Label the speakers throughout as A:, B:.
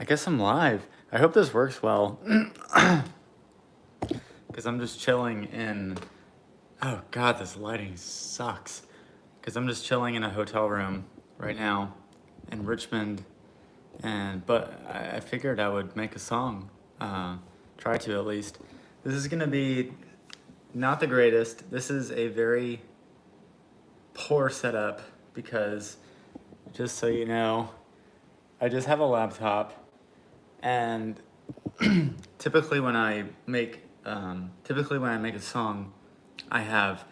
A: I guess I'm live. I hope this works well. Because I'm just chilling in. Oh God, this lighting sucks. Because I'm just chilling in a hotel room right now in Richmond. But I figured I would make a song. Try to at least. This is gonna be not the greatest. This is a very poor setup because, just so you know, I just have a laptop. And typically when I make a song, I have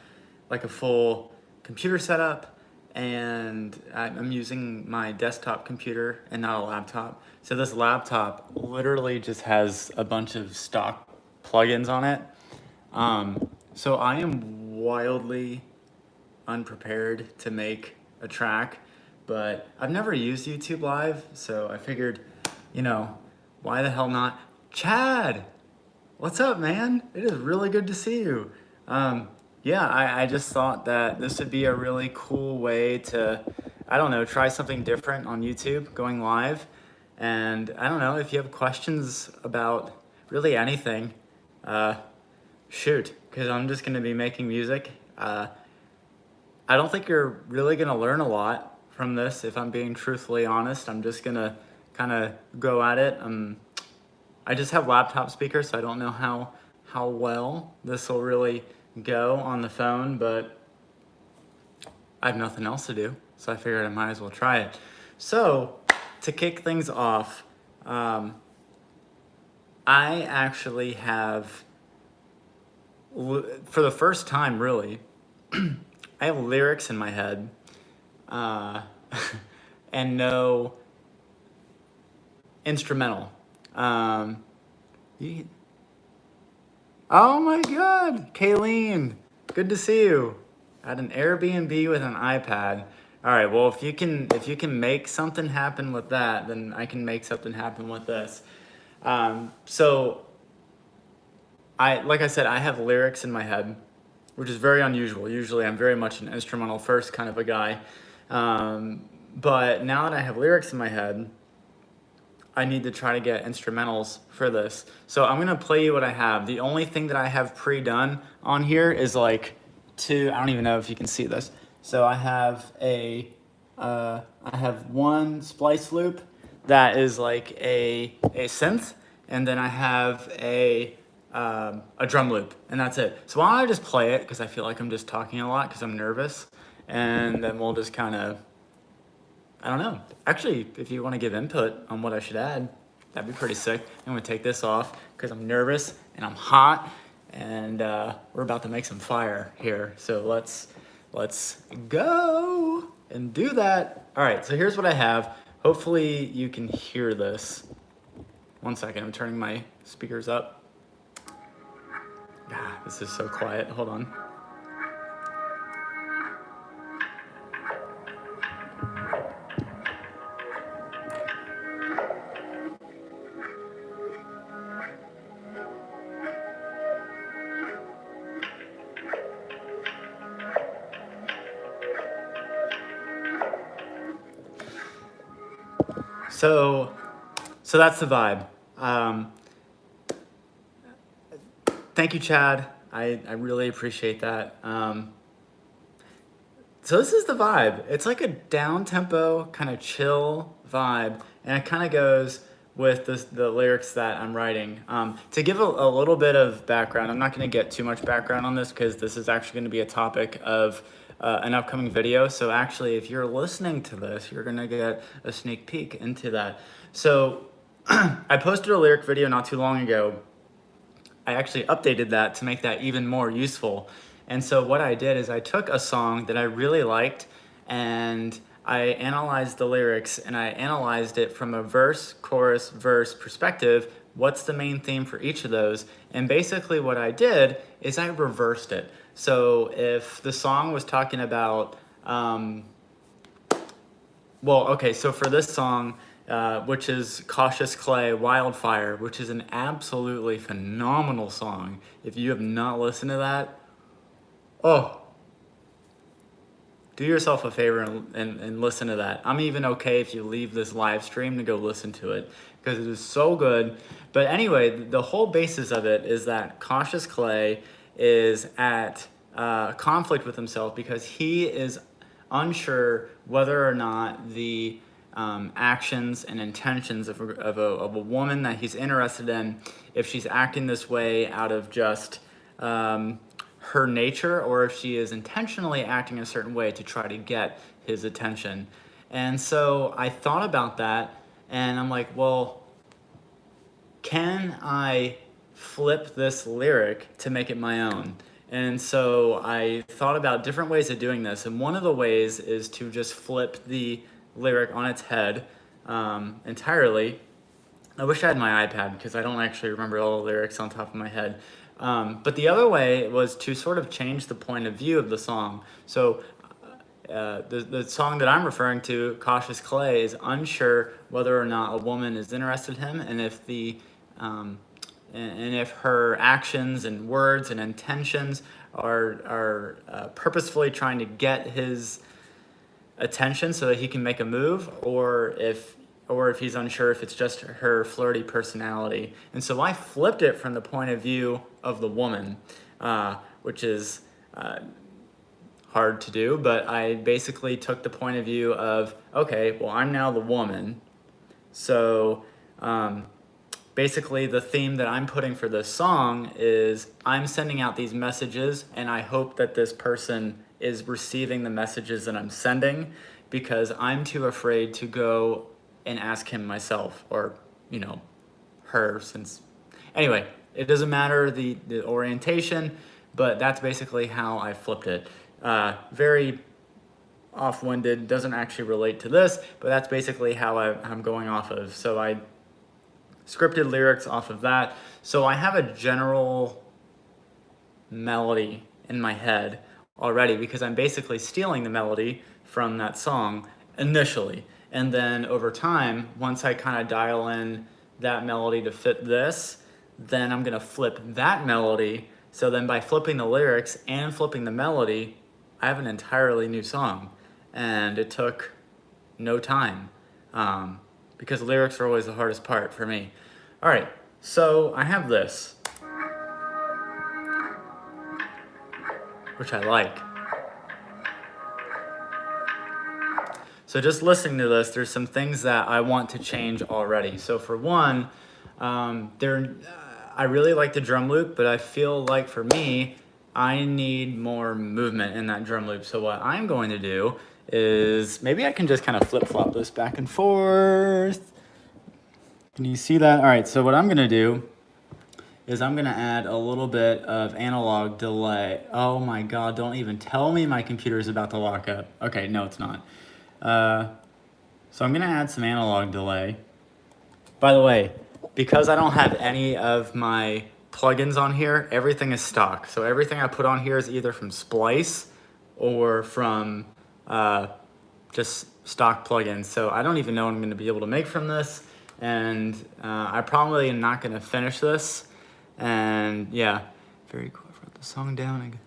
A: like a full computer setup, and I'm using my desktop computer and not a laptop. So this laptop literally just has a bunch of stock plugins on it. So I am wildly unprepared to make a track, but I've never used YouTube Live, so I figured, why the hell not? Chad, what's up, man? It is really good to see you. Yeah, I just thought that this would be a really cool way to, I don't know, try something different on YouTube, going live. And I don't know, if you have questions about really anything, shoot, because I'm just going to be making music. I don't think you're really going to learn a lot from this, if I'm being truthfully honest. I'm just going to kind of go at it. I just have laptop speakers, so I don't know how well this will really go on the phone, but I have nothing else to do, so I figured I might as well try it. So, to kick things off, I actually have, for the first time really, I have lyrics in my head, and no instrumental. Oh my God, Kayleen, good to see you. At an Airbnb with an iPad. All right, well, if you can make something happen with that, then I can make something happen with this. So like I said, I have lyrics in my head, which is very unusual. Usually I'm very much an instrumental first kind of a guy. But now that I have lyrics in my head, I need to try to get instrumentals for this. So I'm gonna play you what I have. The only thing that I have pre-done on here is like I don't even know if you can see this. So I have I have one splice loop that is like a synth, and then I have a drum loop, and that's it. So why don't I just play it, because I feel like I'm just talking a lot because I'm nervous, and then we'll just kind of, I don't know. Actually, if you want to give input on what I should add, that'd be pretty sick. I'm gonna take this off because I'm nervous and I'm hot, and we're about to make some fire here. So let's go and do that. All right, so here's what I have. Hopefully you can hear this. One second, I'm turning my speakers up. This is so quiet, hold on. So that's the vibe. Thank you, Chad. I really appreciate that. So this is the vibe. It's like a down-tempo, kind of chill vibe, and it kind of goes with the lyrics that I'm writing. To give a little bit of background, I'm not going to get too much background on this because this is actually going to be a topic of an upcoming video. So actually, if you're listening to this, you're going to get a sneak peek into that. So I posted a lyric video not too long ago. I actually updated that to make that even more useful. And so what I did is I took a song that I really liked, and I analyzed the lyrics, and I analyzed it from a verse, chorus, verse perspective. What's the main theme for each of those? And basically what I did is I reversed it. So if the song was talking about, so for this song, which is Cautious Clay, Wildfire, which is an absolutely phenomenal song. If you have not listened to that, oh, do yourself a favor and listen to that. I'm even okay if you leave this live stream to go listen to it because it is so good. But anyway, the whole basis of it is that Cautious Clay is at conflict with himself because he is unsure whether or not the actions and intentions of a woman that he's interested in, if she's acting this way out of just her nature, or if she is intentionally acting a certain way to try to get his attention. And so I thought about that, and I'm like, well, can I flip this lyric to make it my own? And so I thought about different ways of doing this, and one of the ways is to just flip the lyric on its head entirely. I wish I had my iPad because I don't actually remember all the lyrics on top of my head. But the other way was to sort of change the point of view of the song. So the song that I'm referring to, Cautious Clay, is unsure whether or not a woman is interested in him, and if and if her actions and words and intentions are purposefully trying to get his attention so that he can make a move, or if he's unsure if it's just her flirty personality. And so I flipped it from the point of view of the woman, which is hard to do, but I basically took the point of view of, okay, well, I'm now the woman. So basically the theme that I'm putting for this song is I'm sending out these messages, and I hope that this person is receiving the messages that I'm sending, because I'm too afraid to go and ask him myself, or, you know, her, since, anyway, it doesn't matter the orientation, but that's basically how I flipped it. Very off-winded, doesn't actually relate to this, but that's basically how I'm going off of. So I scripted lyrics off of that. So I have a general melody in my head already, because I'm basically stealing the melody from that song initially. And then over time, once I kind of dial in that melody to fit this, then I'm gonna flip that melody. So then by flipping the lyrics and flipping the melody, I have an entirely new song. And it took no time, because lyrics are always the hardest part for me. All right, so I have this, which I like. So just listening to this, there's some things that I want to change already. So for one, I really like the drum loop, but I feel like for me, I need more movement in that drum loop. So what I'm going to do is, maybe I can just kind of flip-flop this back and forth. Can you see that? All right, so what I'm gonna do is I'm gonna add a little bit of analog delay. Oh my God, don't even tell me my computer is about to lock up. Okay, no, it's not. So I'm gonna add some analog delay. By the way, because I don't have any of my plugins on here, everything is stock. So everything I put on here is either from Splice or from just stock plugins. So I don't even know what I'm gonna be able to make from this. And I probably am not gonna finish this. And yeah, very cool. I wrote the song down again.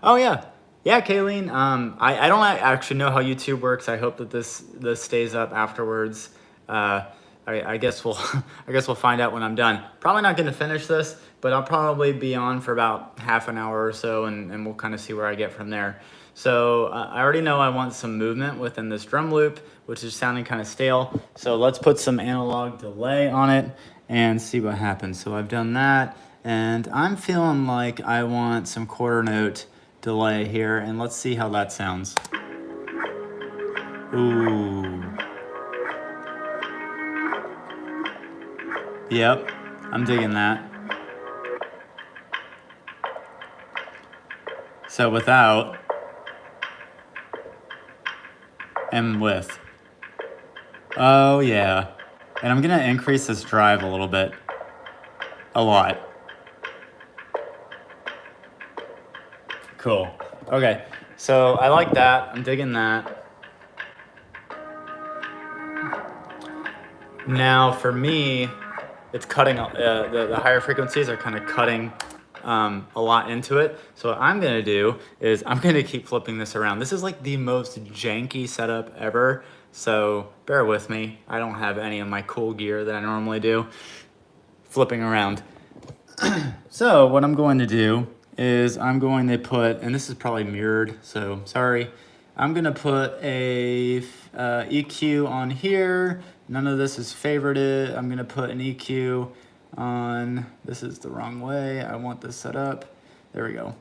A: Oh yeah. Yeah, Kayleen, I don't actually know how YouTube works. I hope that this stays up afterwards. I guess we'll I guess we'll find out when I'm done. Probably not gonna finish this, but I'll probably be on for about half an hour or so, and we'll kind of see where I get from there. So I already know I want some movement within this drum loop, which is sounding kind of stale. So let's put some analog delay on it and see what happens. So I've done that, and I'm feeling like I want some quarter note delay here, and let's see how that sounds. Ooh. Yep, I'm digging that. So without and with. Oh yeah. And I'm gonna increase this drive a little bit. A lot. Cool. Okay, so I like that. I'm digging that. Now for me, it's cutting, the higher frequencies are kind of cutting a lot into it. So what I'm gonna do is I'm gonna keep flipping this around. This is like the most janky setup ever, so bear with me. I don't have any of my cool gear that I normally do flipping around. So what I'm going to do is I'm going to put, and this is probably mirrored, so sorry. I'm gonna put a EQ on here. None of this is favorited. I'm gonna put an EQ on, this is the wrong way. I want this set up. There we go.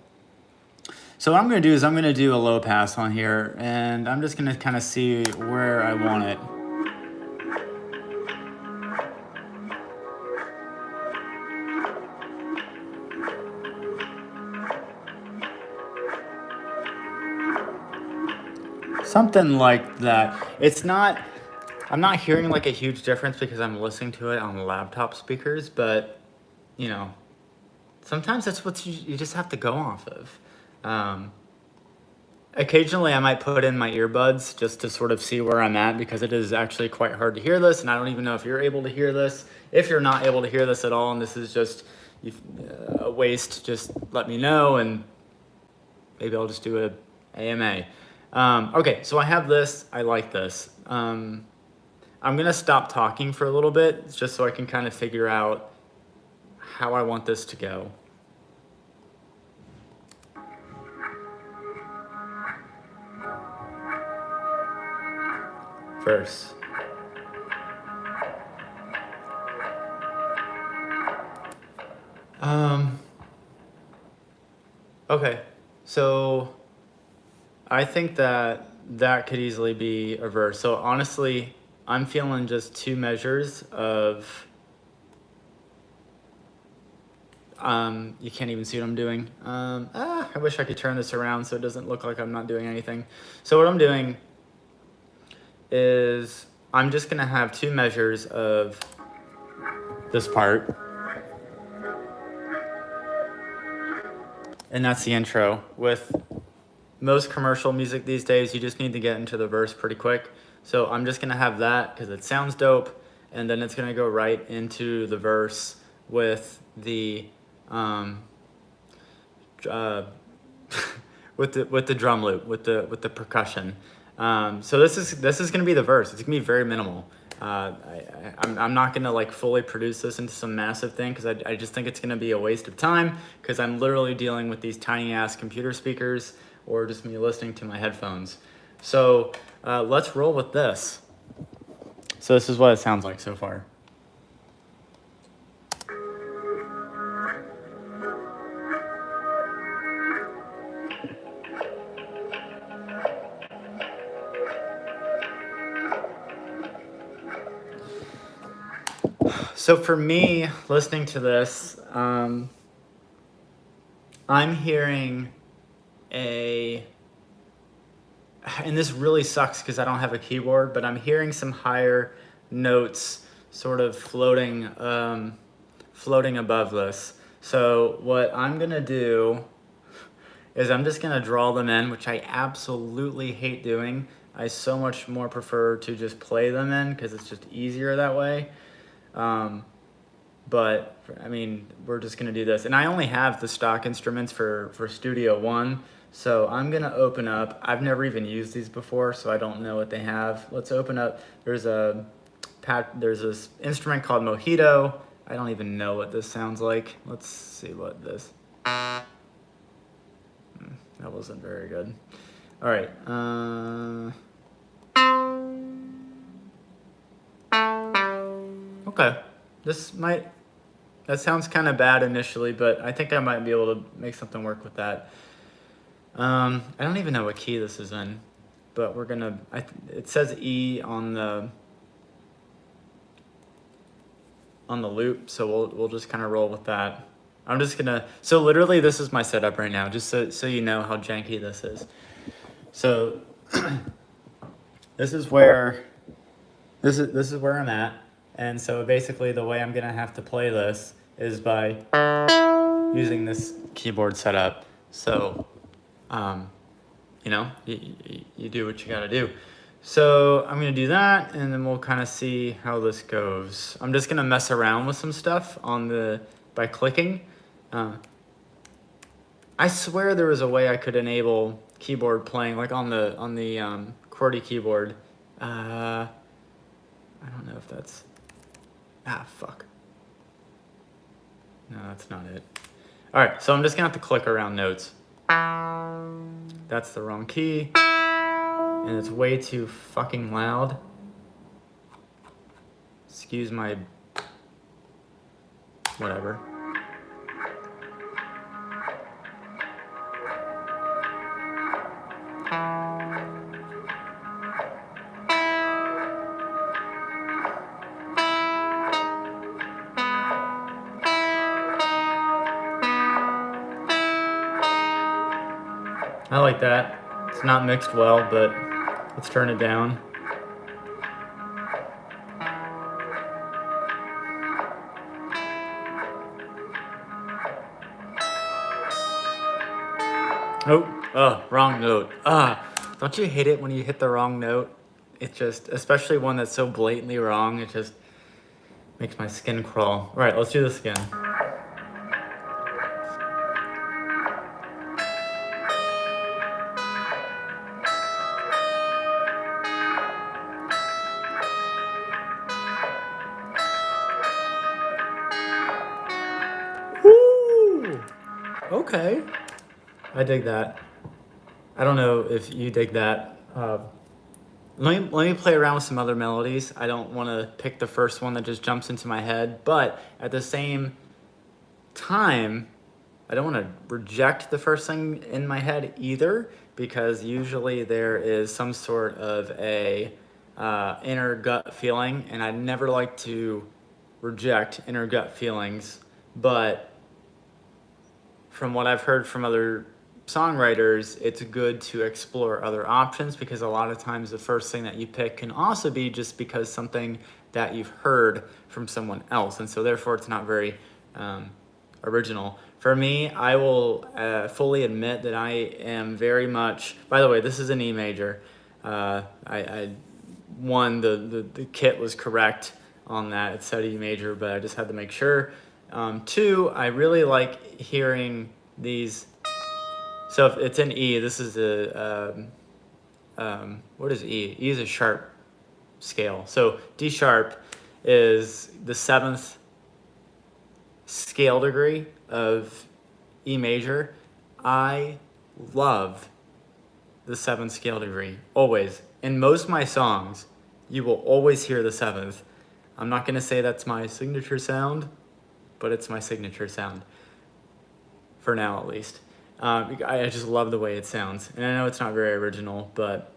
A: So what I'm gonna do is I'm gonna do a low pass on here, and I'm just gonna kind of see where I want it. Something like that. It's not, I'm not hearing like a huge difference because I'm listening to it on laptop speakers, but you know, sometimes that's what you just have to go off of. Occasionally I might put in my earbuds just to sort of see where I'm at, because it is actually quite hard to hear this, and I don't even know if you're able to hear this. If you're not able to hear this at all and this is just a waste, just let me know and maybe I'll just do a AMA. Okay, so I have this, I like this. I'm gonna stop talking for a little bit just so I can kind of figure out how I want this to go. Verse. Okay, so I think that that could easily be a verse. So honestly, I'm feeling just two measures of, you can't even see what I'm doing. I wish I could turn this around so it doesn't look like I'm not doing anything. So what I'm doing is I'm just gonna have two measures of this part. And that's the intro. With most commercial music these days, you just need to get into the verse pretty quick. So I'm just gonna have that because it sounds dope, and then it's gonna go right into the verse with the with the drum loop, with the percussion. So this is gonna be the verse. It's gonna be very minimal. I'm not gonna like fully produce this into some massive thing because I just think it's gonna be a waste of time, because I'm literally dealing with these tiny ass computer speakers or just me listening to my headphones. So let's roll with this. So this is what it sounds like so far. So for me, listening to this, I'm hearing and this really sucks because I don't have a keyboard, but I'm hearing some higher notes sort of floating above this. So what I'm gonna do is I'm just gonna draw them in, which I absolutely hate doing. I so much more prefer to just play them in because it's just easier that way. But I mean, we're just gonna do this. And I only have the stock instruments for Studio One. So I'm gonna open up, I've never even used these before, so I don't know what they have. Let's open up, there's this instrument called Mojito. I don't even know what this sounds like. Let's see what this, that wasn't very good. All right, okay, that sounds kind of bad initially, but I think I might be able to make something work with that. I don't even know what key this is in, but we're gonna, it says E on the loop, so we'll just kind of roll with that. I'm just gonna, so literally this is my setup right now, just so you know how janky this is. So this is where I'm at. And so basically the way I'm gonna have to play this is by using this keyboard setup. So, you know, you do what you gotta do. So I'm gonna do that, and then we'll kind of see how this goes. I'm just gonna mess around with some stuff by clicking. I swear there was a way I could enable keyboard playing, like on the QWERTY keyboard. I don't know if that's, fuck. No, that's not it. All right, so I'm just gonna have to click around notes. That's the wrong key, and it's way too fucking loud. Excuse my, whatever. I like that. It's not mixed well, but let's turn it down. Oh, wrong note. Don't you hate it when you hit the wrong note? It just, especially one that's so blatantly wrong, it just makes my skin crawl. All right, let's do this again. Woo! Okay. I dig that. I don't know if you dig that. Let me play around with some other melodies. I don't want to pick the first one that just jumps into my head, but at the same time, I don't want to reject the first thing in my head either, because usually there is some sort of a inner gut feeling, and I never like to reject inner gut feelings. But from what I've heard from other songwriters, it's good to explore other options, because a lot of times the first thing that you pick can also be just because something that you've heard from someone else, and so therefore it's not very original. For me, I will fully admit that I am very much, by the way, this is an E major. One, the kit was correct on that, it said E major, but I just had to make sure. Two, I really like hearing these. So if it's in E, this is a, what is E? E is a sharp scale. So D sharp is the 7th scale degree of E major. I love the 7th scale degree, always. In most of my songs, you will always hear the 7th. I'm not gonna say that's my signature sound, but it's my signature sound, for now at least. I just love the way it sounds. And I know it's not very original, but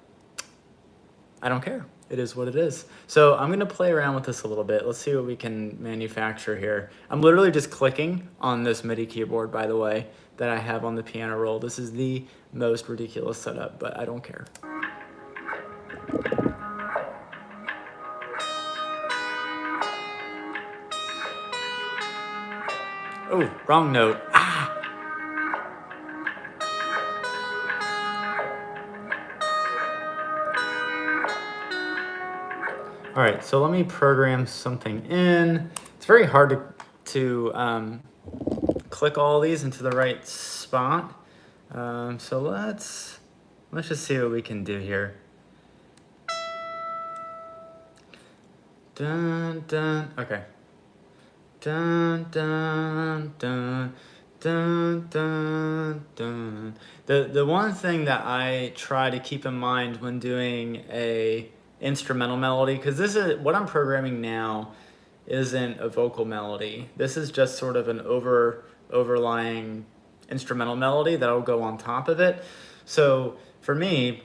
A: I don't care. It is what it is. So I'm gonna play around with this a little bit. Let's see what we can manufacture here. I'm literally just clicking on this MIDI keyboard, by the way, that I have on the piano roll. This is the most ridiculous setup, but I don't care. Oh, wrong note. All right, so let me program something in. It's very hard to click all these into the right spot. So let's just see what we can do here. Dun dun. Okay. Dun dun dun dun dun dun. The one thing that I try to keep in mind when doing a instrumental melody, because this is what I'm programming now, isn't a vocal melody. This is just sort of an overlying instrumental melody that'll go on top of it. So for me,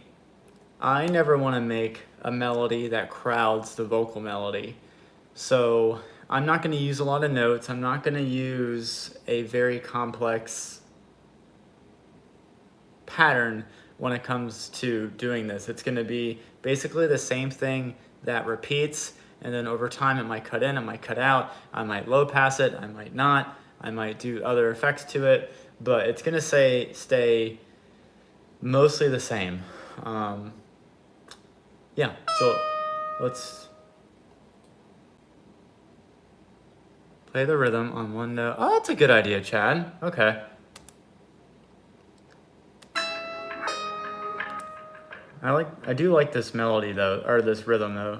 A: I never want to make a melody that crowds the vocal melody. So I'm not going to use a lot of notes. I'm not going to use a very complex pattern when it comes to doing this. It's going to be basically the same thing that repeats, and then over time it might cut in, it might cut out, I might low pass it, I might not, I might do other effects to it, but it's going to stay mostly the same. Yeah, so let's play the rhythm on one note. Oh, that's a good idea, Chad. Okay. I do like this melody though, or this rhythm though.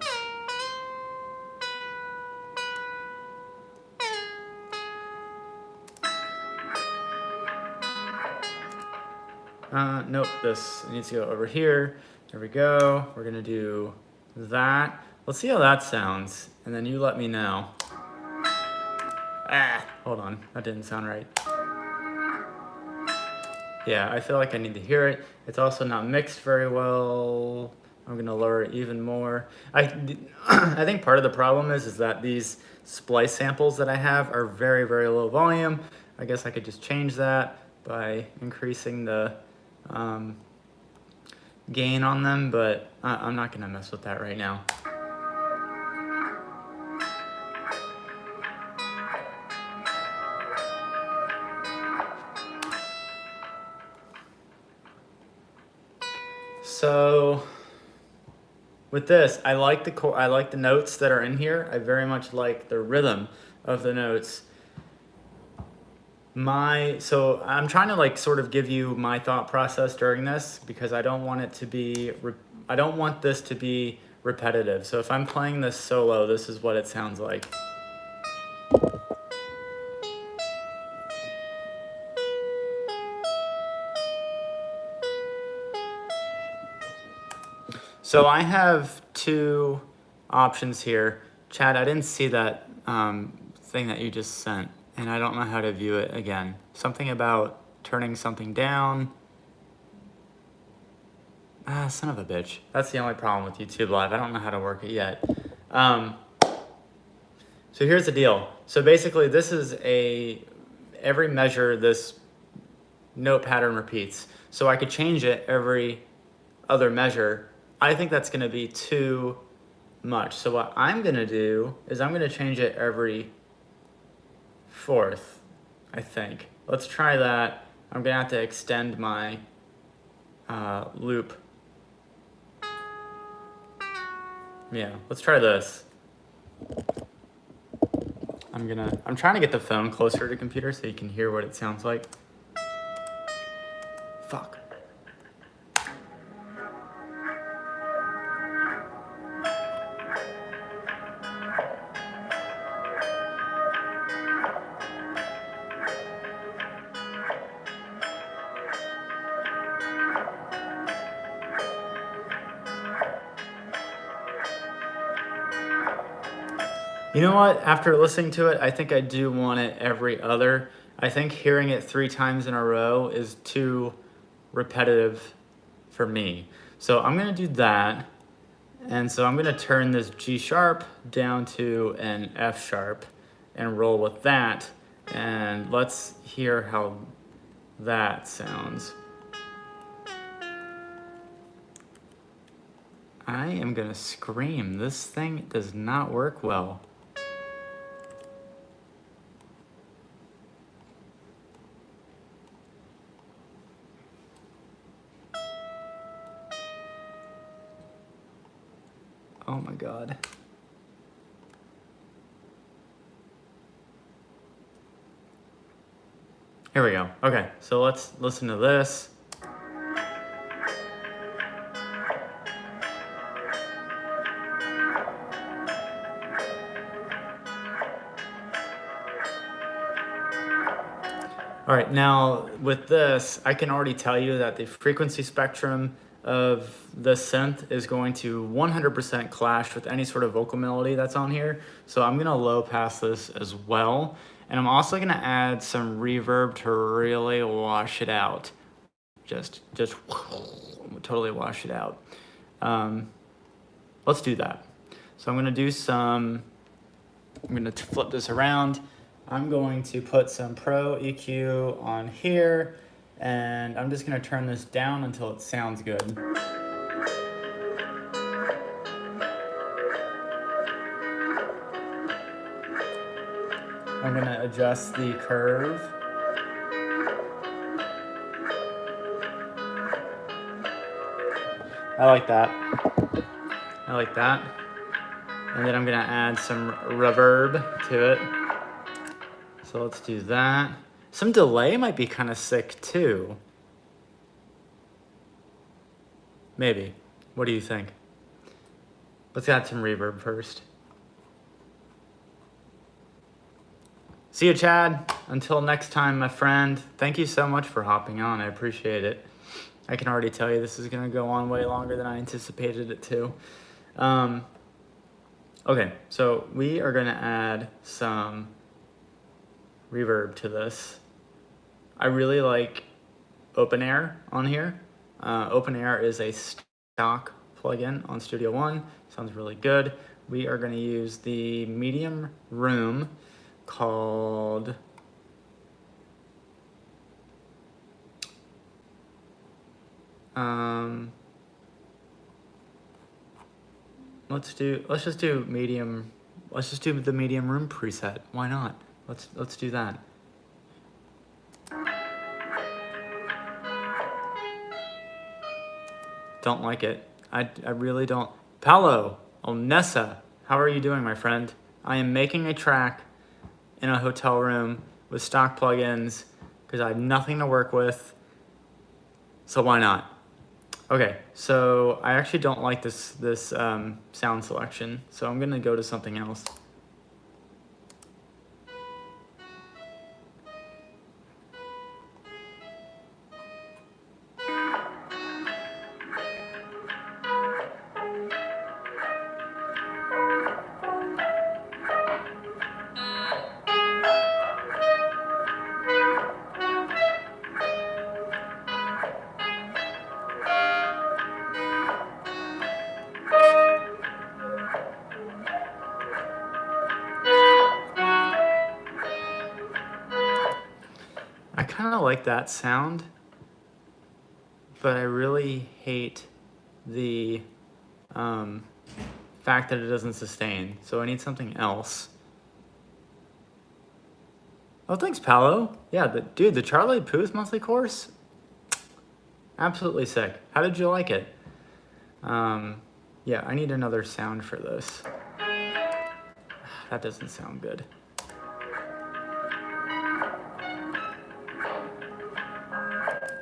A: Nope, this needs to go over here. There we go. We're gonna do that. Let's see how that sounds, and then you let me know. Hold on, that didn't sound right. Yeah, I feel like I need to hear it. It's also not mixed very well. I'm gonna lower it even more. I think part of the problem is that these splice samples that I have are very, very low volume. I guess I could just change that by increasing the gain on them, but I'm not gonna mess with that right now. So with this, I like the notes that are in here. I very much like the rhythm of the notes. So I'm trying to like sort of give you my thought process during this, because I don't want it to be, I don't want this to be repetitive. So if I'm playing this solo, this is what it sounds like. So I have two options here. Chad, I didn't see that thing that you just sent, and I don't know how to view it again. Something about turning something down. Son of a bitch. That's the only problem with YouTube Live. I don't know how to work it yet. So here's the deal. So basically this is every measure this note pattern repeats. So I could change it every other measure. I think that's gonna be too much. So what I'm gonna do is I'm gonna change it every fourth, I think. Let's try that. I'm gonna have to extend my loop. Yeah, let's try this. I'm trying to get the phone closer to the computer so you can hear what it sounds like. Fuck. You know what? After listening to it, I think I do want it every other. I think hearing it 3 times in a row is too repetitive for me. So I'm gonna do that. And so I'm gonna turn this G sharp down to an F sharp and roll with that. And let's hear how that sounds. I am gonna scream. This thing does not work well. Oh my God. Here we go. Okay, so let's listen to this. All right, now with this, I can already tell you that the frequency spectrum of the synth is going to 100% clash with any sort of vocal melody that's on here. So I'm gonna low pass this as well. And I'm also gonna add some reverb to really wash it out. Just totally wash it out. Let's do that. So I'm gonna flip this around. I'm going to put some Pro EQ on here, and I'm just gonna turn this down until it sounds good. I'm gonna adjust the curve. I like that. I like that. And then I'm gonna add some reverb to it. So let's do that. Some delay might be kind of sick too. Maybe. What do you think? Let's add some reverb first. See you, Chad. Until next time, my friend. Thank you so much for hopping on. I appreciate it. I can already tell you this is going to go on way longer than I anticipated it to. Okay, so we are going to add some reverb to this. I really like Open Air on here. Open Air is a stock plugin on Studio One. Sounds really good. We are going to use the medium room called let's just do medium. Let's just do the medium room preset. Why not? Let's do that. Don't like it. I really don't. Paolo, Onessa, how are you doing, my friend? I am making a track in a hotel room with stock plugins because I have nothing to work with. So why not? Okay, so I actually don't like this sound selection, so I'm gonna go to something else. I kind of like that sound, but I really hate the fact that it doesn't sustain. So I need something else. Oh, thanks, Paolo. Yeah, dude, the Charlie Puth monthly course, absolutely sick. How did you like it? Yeah, I need another sound for this. That doesn't sound good.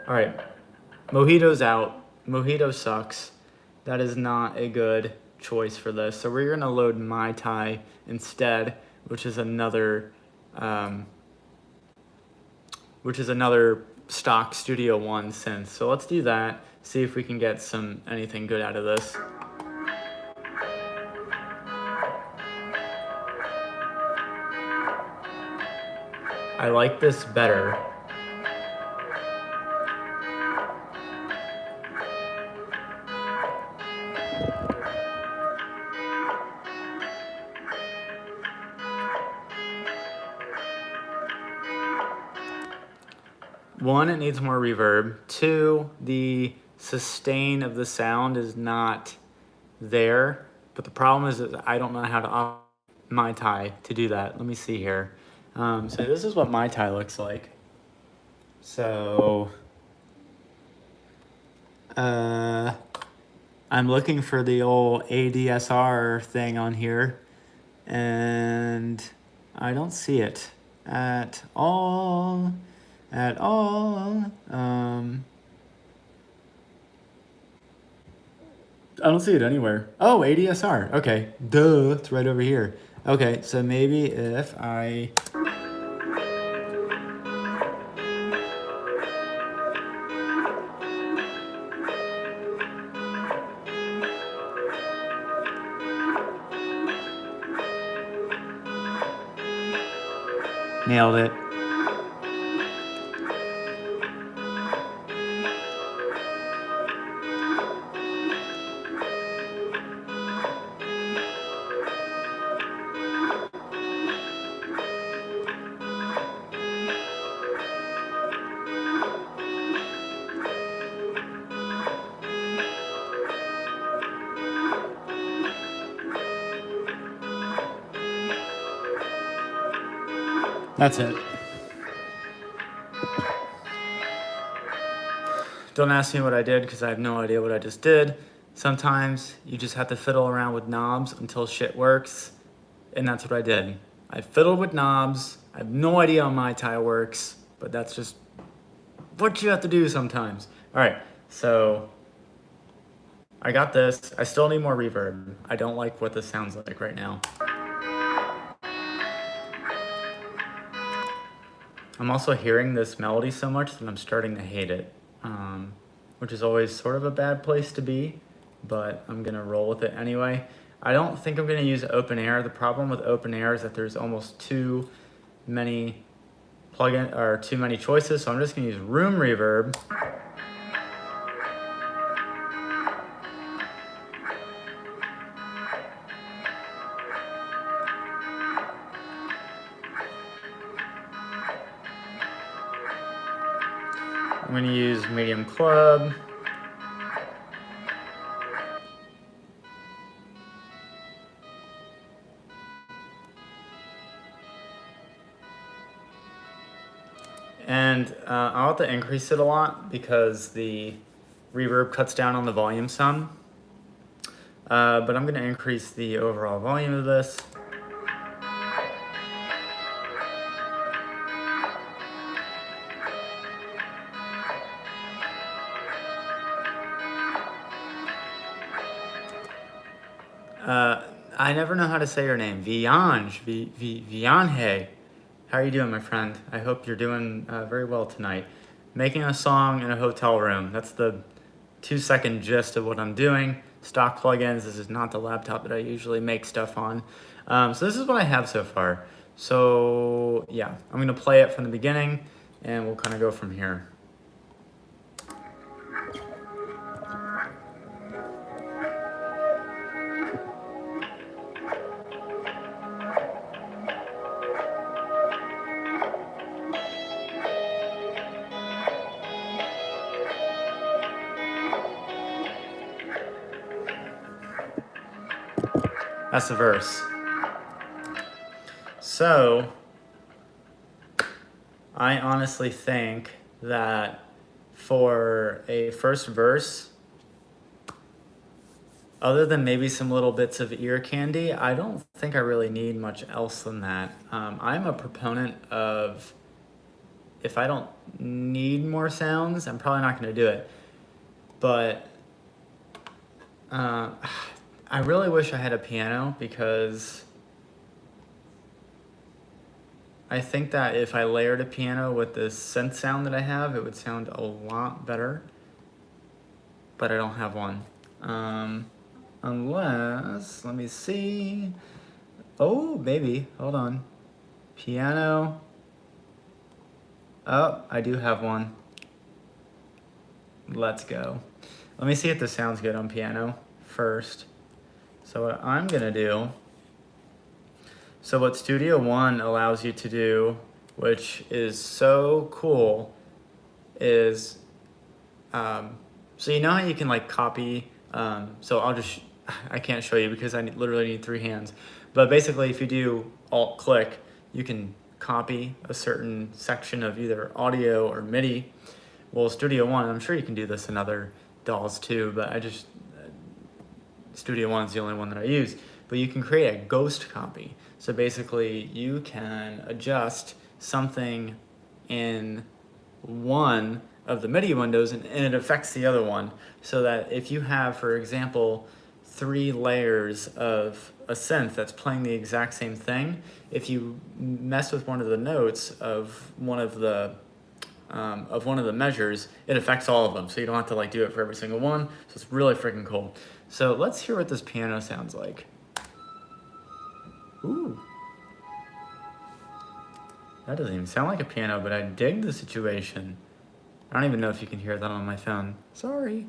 A: All right, Mojito's out. Mojito sucks. That is not a good choice for this. So we're gonna load Mai Tai instead, which is another stock Studio One synth. So let's do that. See if we can get anything good out of this. I like this better. One, it needs more reverb. Two, the sustain of the sound is not there. But the problem is that I don't know how to operate Mai Tai to do that. Let me see here. So this is what Mai Tai looks like. So I'm looking for the old ADSR thing on here, and I don't see it at all. I don't see it anywhere. Oh, ADSR. Okay, duh, it's right over here. Okay, so maybe if I... Nailed it. That's it. Don't ask me what I did because I have no idea what I just did. Sometimes you just have to fiddle around with knobs until shit works, and that's what I did. I fiddled with knobs. I have no idea how Mai Tai works, but that's just what you have to do sometimes. All right, so I got this. I still need more reverb. I don't like what this sounds like right now. I'm also hearing this melody so much that I'm starting to hate it, which is always sort of a bad place to be, but I'm gonna roll with it anyway. I don't think I'm gonna use open air. The problem with open air is that there's almost too many too many choices, so I'm just gonna use room reverb. I'm gonna use medium club. And I'll have to increase it a lot because the reverb cuts down on the volume some. But I'm gonna increase the overall volume of this. I never know how to say your name. Viange, Vianhe. How are you doing, my friend? I hope you're doing very well tonight. Making a song in a hotel room. That's the 2-second gist of what I'm doing. Stock plugins. This is not the laptop that I usually make stuff on. So this is what I have so far. So yeah, I'm gonna play it from the beginning and we'll kind of go from here. That's the verse. So, I honestly think that for a first verse, other than maybe some little bits of ear candy, I don't think I really need much else than that. I'm a proponent of, if I don't need more sounds, I'm probably not going to do it. But I really wish I had a piano because I think that if I layered a piano with the synth sound that I have, it would sound a lot better. But I don't have one. Unless, let me see. Oh, baby, hold on. Piano. Oh, I do have one. Let's go. Let me see if this sounds good on piano first. So what I'm gonna do, so what Studio One allows you to do, which is so cool, is, so you know how you can like copy, so I can't show you because I literally need 3 hands, but basically if you do Alt click, you can copy a certain section of either audio or MIDI. Well, Studio One, I'm sure you can do this in other DAWs too, but Studio One is the only one that I use, but you can create a ghost copy. So basically you can adjust something in one of the MIDI windows and it affects the other one. So that if you have, for example, 3 layers of a synth that's playing the exact same thing, if you mess with one of the notes of one of the measures, it affects all of them. So you don't have to like do it for every single one. So it's really freaking cool. So let's hear what this piano sounds like. Ooh. That doesn't even sound like a piano, but I dig the situation. I don't even know if you can hear that on my phone. Sorry.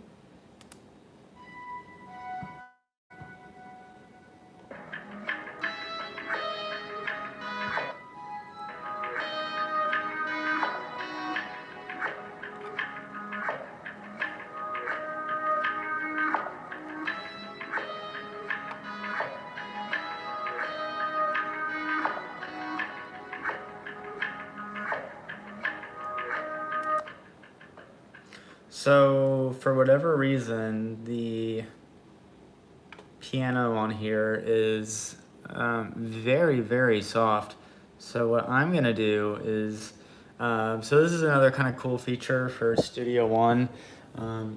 A: So for whatever reason, the piano on here is very, very soft. So what I'm gonna do is, so this is another kind of cool feature for Studio One.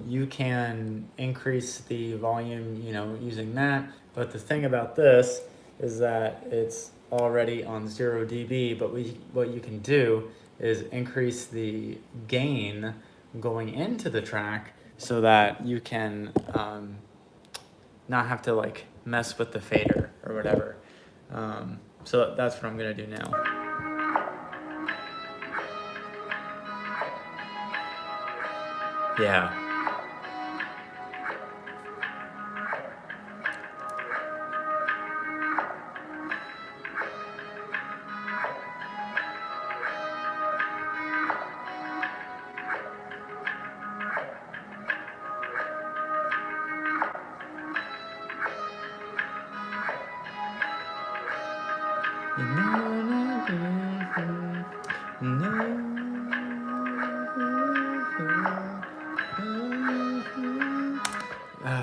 A: You can increase the volume, using that. But the thing about this is that it's already on 0 dB, but what you can do is increase the gain going into the track so that you can not have to like mess with the fader or whatever. So that's what I'm gonna do now. Yeah.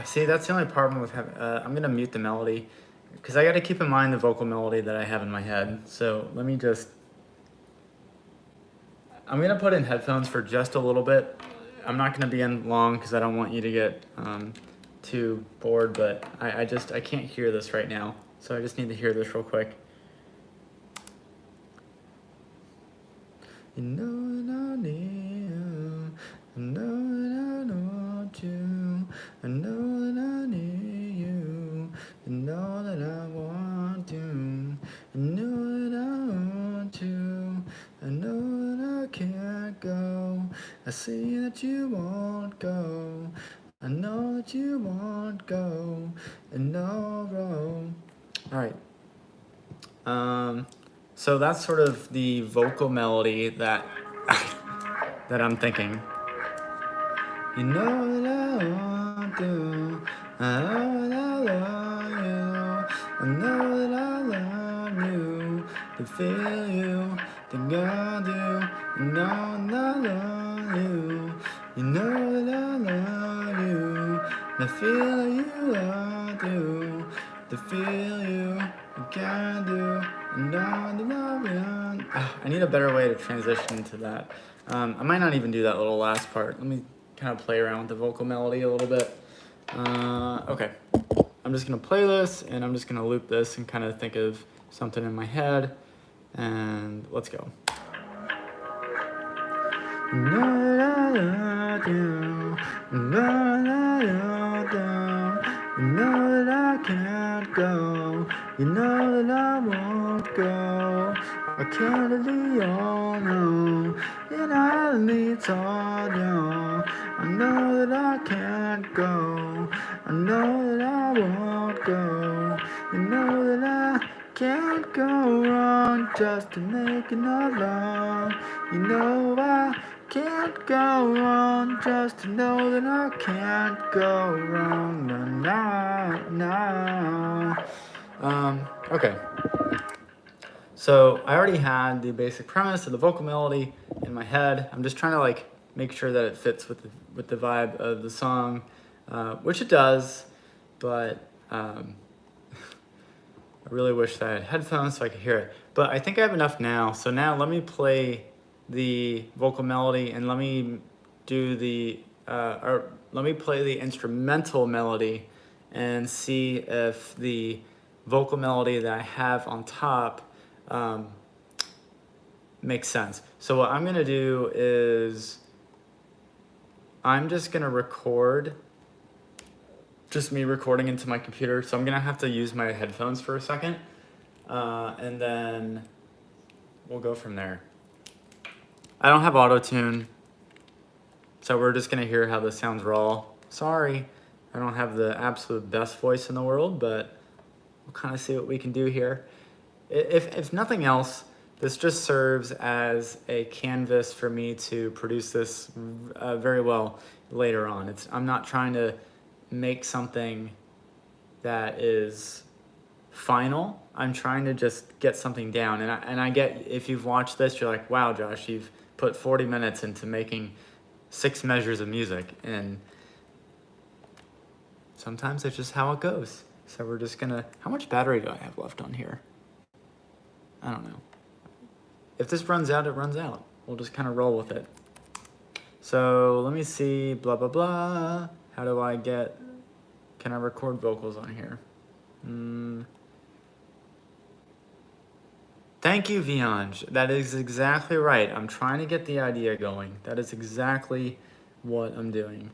A: See, that's the only problem with having, I'm gonna mute the melody because I gotta keep in mind the vocal melody that I have in my head. So let me just, I'm gonna put in headphones for just a little bit. I'm not gonna be in long because I don't want you to get too bored, but I can't hear this right now. So I just need to hear this real quick. You know that I need you. I know that I want you. I know that I need you. I know that I want you. I know that I want you. I know that I can't go. I see that you won't go. I know that you won't go. And no row. All right. So that's sort of the vocal melody that that I'm thinking. You know that I want to. I know that I love you. I know that I love you. To feel you, to guard you. I know that I love you. You know that I love you. To feel you love you. To feel you, I can do. I need a better way to transition into that. I might not even do that little last part. Let me kind of play around with the vocal melody a little bit. Okay, I'm just gonna play this and I'm just gonna loop this and kind of think of something in my head, and let's go. You know that I love you. You know that I love you. You know that I can't go. You know that I won't go. I can't leave all no. And I need all you. I know that I can't go. I know that I won't go. You know that I can't go wrong just to make another love. You know I can't go wrong just to know that I can't go wrong. No. Okay. So I already had the basic premise of the vocal melody in my head. I'm just trying to like make sure that it fits with the vibe of the song, which it does, but I really wish that I had headphones so I could hear it. But I think I have enough now. So now let me play the vocal melody and let me do the, or let me play the instrumental melody and see if the vocal melody that I have on top makes sense. So what I'm gonna do is I'm just gonna record, just me recording into my computer. So I'm gonna have to use my headphones for a second, and then we'll go from there. I don't have auto-tune, so we're just gonna hear how this sounds raw. Sorry, I don't have the absolute best voice in the world, but we'll kind of see what we can do here. If nothing else, this just serves as a canvas for me to produce this very well later on. I'm not trying to make something that is final. I'm trying to just get something down. And I get, if you've watched this, you're like, wow, Josh, you've put 40 minutes into making 6 measures of music. And sometimes that's just how it goes. So we're just gonna, how much battery do I have left on here? I don't know. If this runs out, it runs out. We'll just kind of roll with it. So let me see, blah, blah, blah. How do I get, can I record vocals on here? Thank you, Vianj. That is exactly right. I'm trying to get the idea going. That is exactly what I'm doing.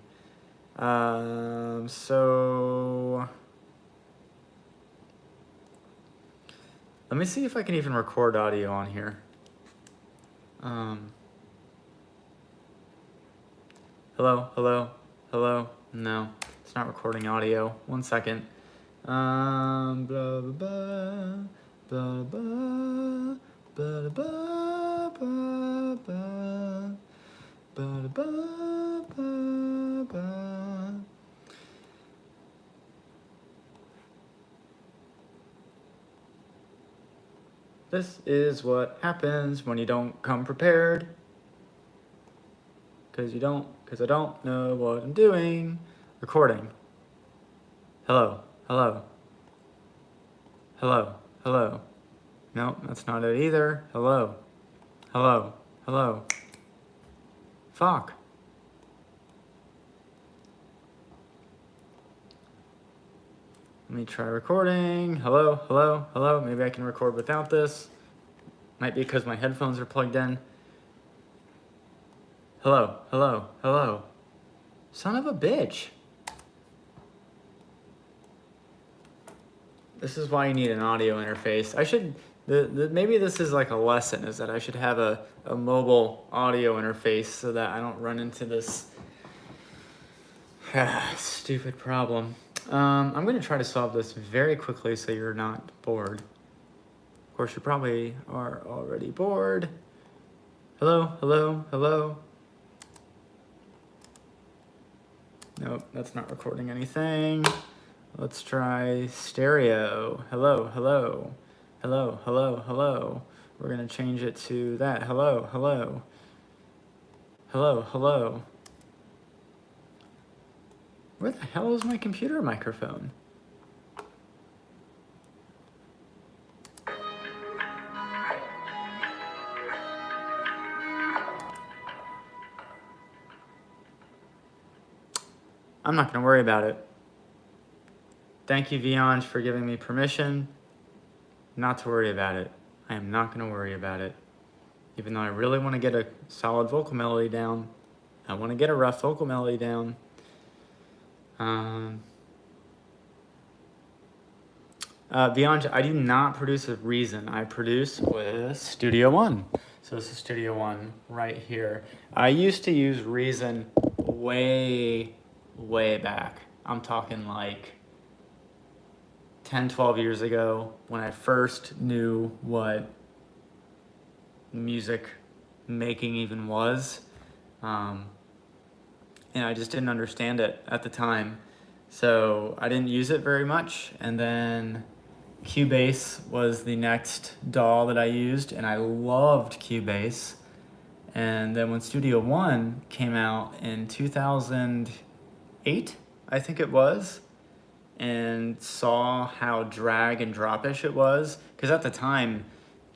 A: So let me see if I can even record audio on here. Hello, hello, hello. No, it's not recording audio. 1 second. Blah, blah, blah, blah, blah, blah, blah, blah, blah, blah, blah, blah, blah. This is what happens when you don't come prepared. Because I don't know what I'm doing. Recording. Hello, hello. Hello, hello. No, that's not it either. Hello, hello, hello. Fuck. Let me try recording. Hello, hello, hello. Maybe I can record without this. Might be because my headphones are plugged in. Hello, hello, hello. Son of a bitch. This is why you need an audio interface. I should, maybe this is like a lesson, is that I should have a mobile audio interface so that I don't run into this stupid problem. I'm going to try to solve this very quickly so you're not bored. Of course, you probably are already bored. Hello, hello, hello. Nope, that's not recording anything. Let's try stereo. Hello, hello, hello, hello, hello. We're gonna change it to that. Hello, hello, hello, hello. Where the hell is my computer microphone? I'm not gonna worry about it. Thank you, Vianj, for giving me permission not to worry about it. I am not gonna worry about it. Even though I really wanna get a solid vocal melody down, I wanna get a rough vocal melody down. Vianj, I do not produce with Reason. I produce with Studio One. So this is Studio One right here. I used to use Reason way back. I'm talking like 10, 12 years ago when I first knew what music making even was. And I just didn't understand it at the time. So I didn't use it very much. And then Cubase was the next DAW that I used, and I loved Cubase. And then when Studio One came out in 2008, I think it was, and saw how drag and drop-ish it was, because at the time,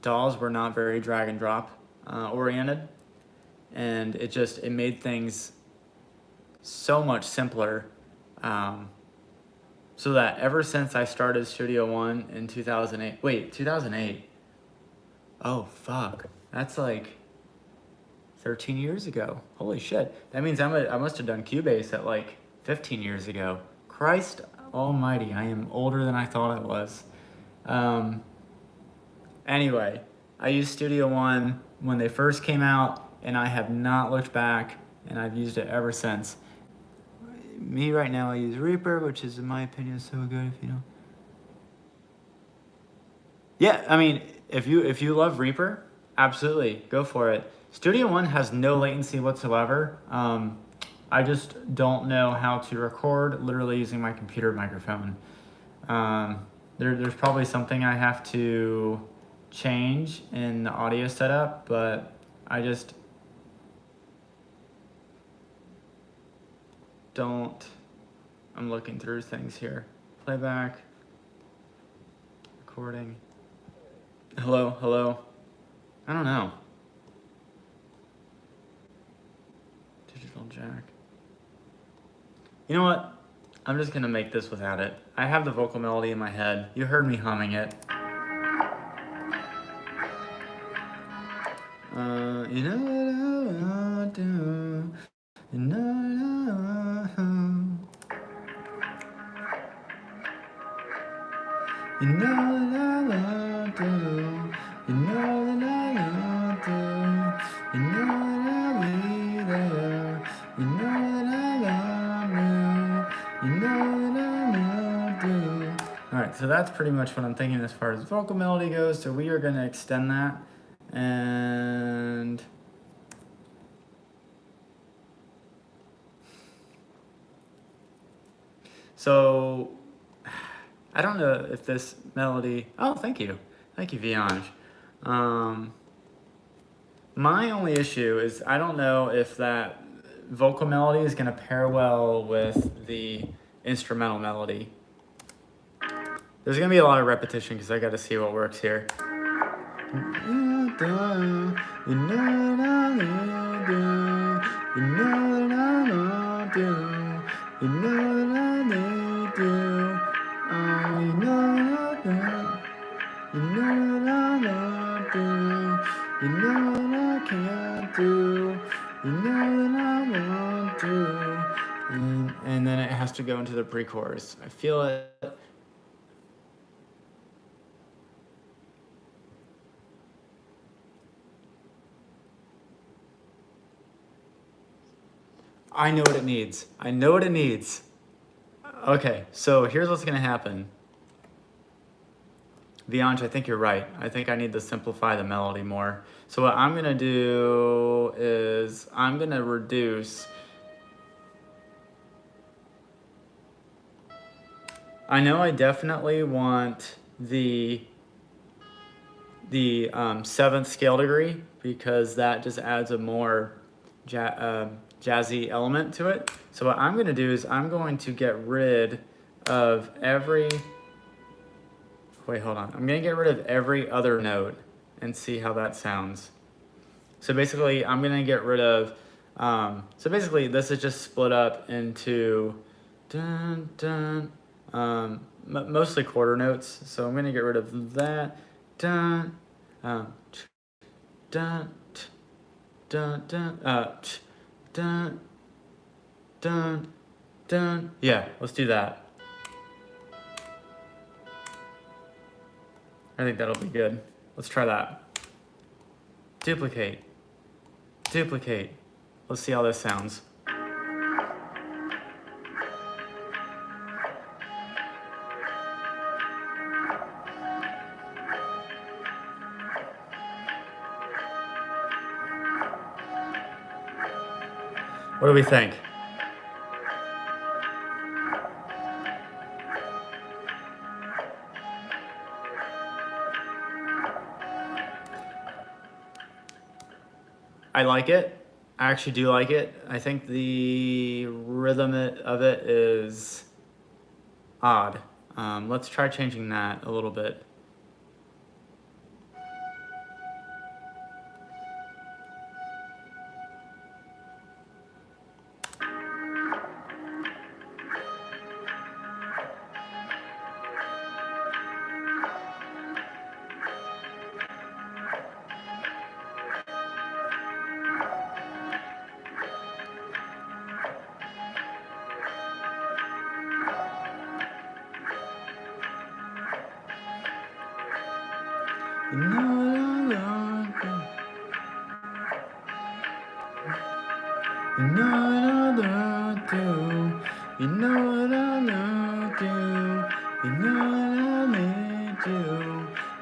A: DAWs were not very drag and drop oriented, and it made things so much simpler. So that ever since I started Studio One in 2008, wait, 2008? Oh, fuck. That's like 13 years ago. Holy shit. That means I must have done Cubase at like 15 years ago. Christ almighty, I am older than I thought I was. Anyway, I used Studio One when they first came out, and I have not looked back, and I've used it ever since. Me right now, I use Reaper, which is, in my opinion, so good. If you know. Yeah, I mean, if you love Reaper, absolutely go for it. Studio One has no latency whatsoever. I just don't know how to record literally using my computer microphone. There's probably something I have to change in the audio setup, but I just don't. I'm looking through things here. Playback, recording. Hello, hello. I don't know. Digital You know what? I'm just gonna make this without it. I have the vocal melody in my head. You heard me humming it. You know what I want to do. You know what I want. You know that I love to. You know that I love to. You know that I'll be there. You know that I love you. You know that I love to. Alright, so that's pretty much what I'm thinking as far as vocal melody goes. So we are going to extend that. And so I don't know if this melody. Oh, thank you, Viange. My only issue is I don't know if that vocal melody is going to pair well with the instrumental melody. There's going to be a lot of repetition because I got to see what works here. And then it has to go into the pre-chorus. I feel it. I know what it needs. I know what it needs. Okay, so here's what's gonna happen. Viange, I think you're right. I think I need to simplify the melody more. So what I'm gonna do is I'm gonna reduce. I know I definitely want the 7th scale degree because that just adds a more jazzy element to it. So what I'm gonna do is I'm going to get rid of every. Wait, hold on. I'm gonna get rid of every other note and see how that sounds. So basically, I'm gonna get rid of. So basically, this is just split up into dun dun. Mostly quarter notes. So I'm gonna get rid of that. Dun dun dun dun dun dun dun. Yeah, let's do that. I think that'll be good. Let's try that. Duplicate. Duplicate. Let's see how this sounds. What do we think? I like it. I actually do like it. I think the rhythm of it is odd. Let's try changing that a little bit. You know what I love to. You know what I love to. You know what I love to. You know what I need to.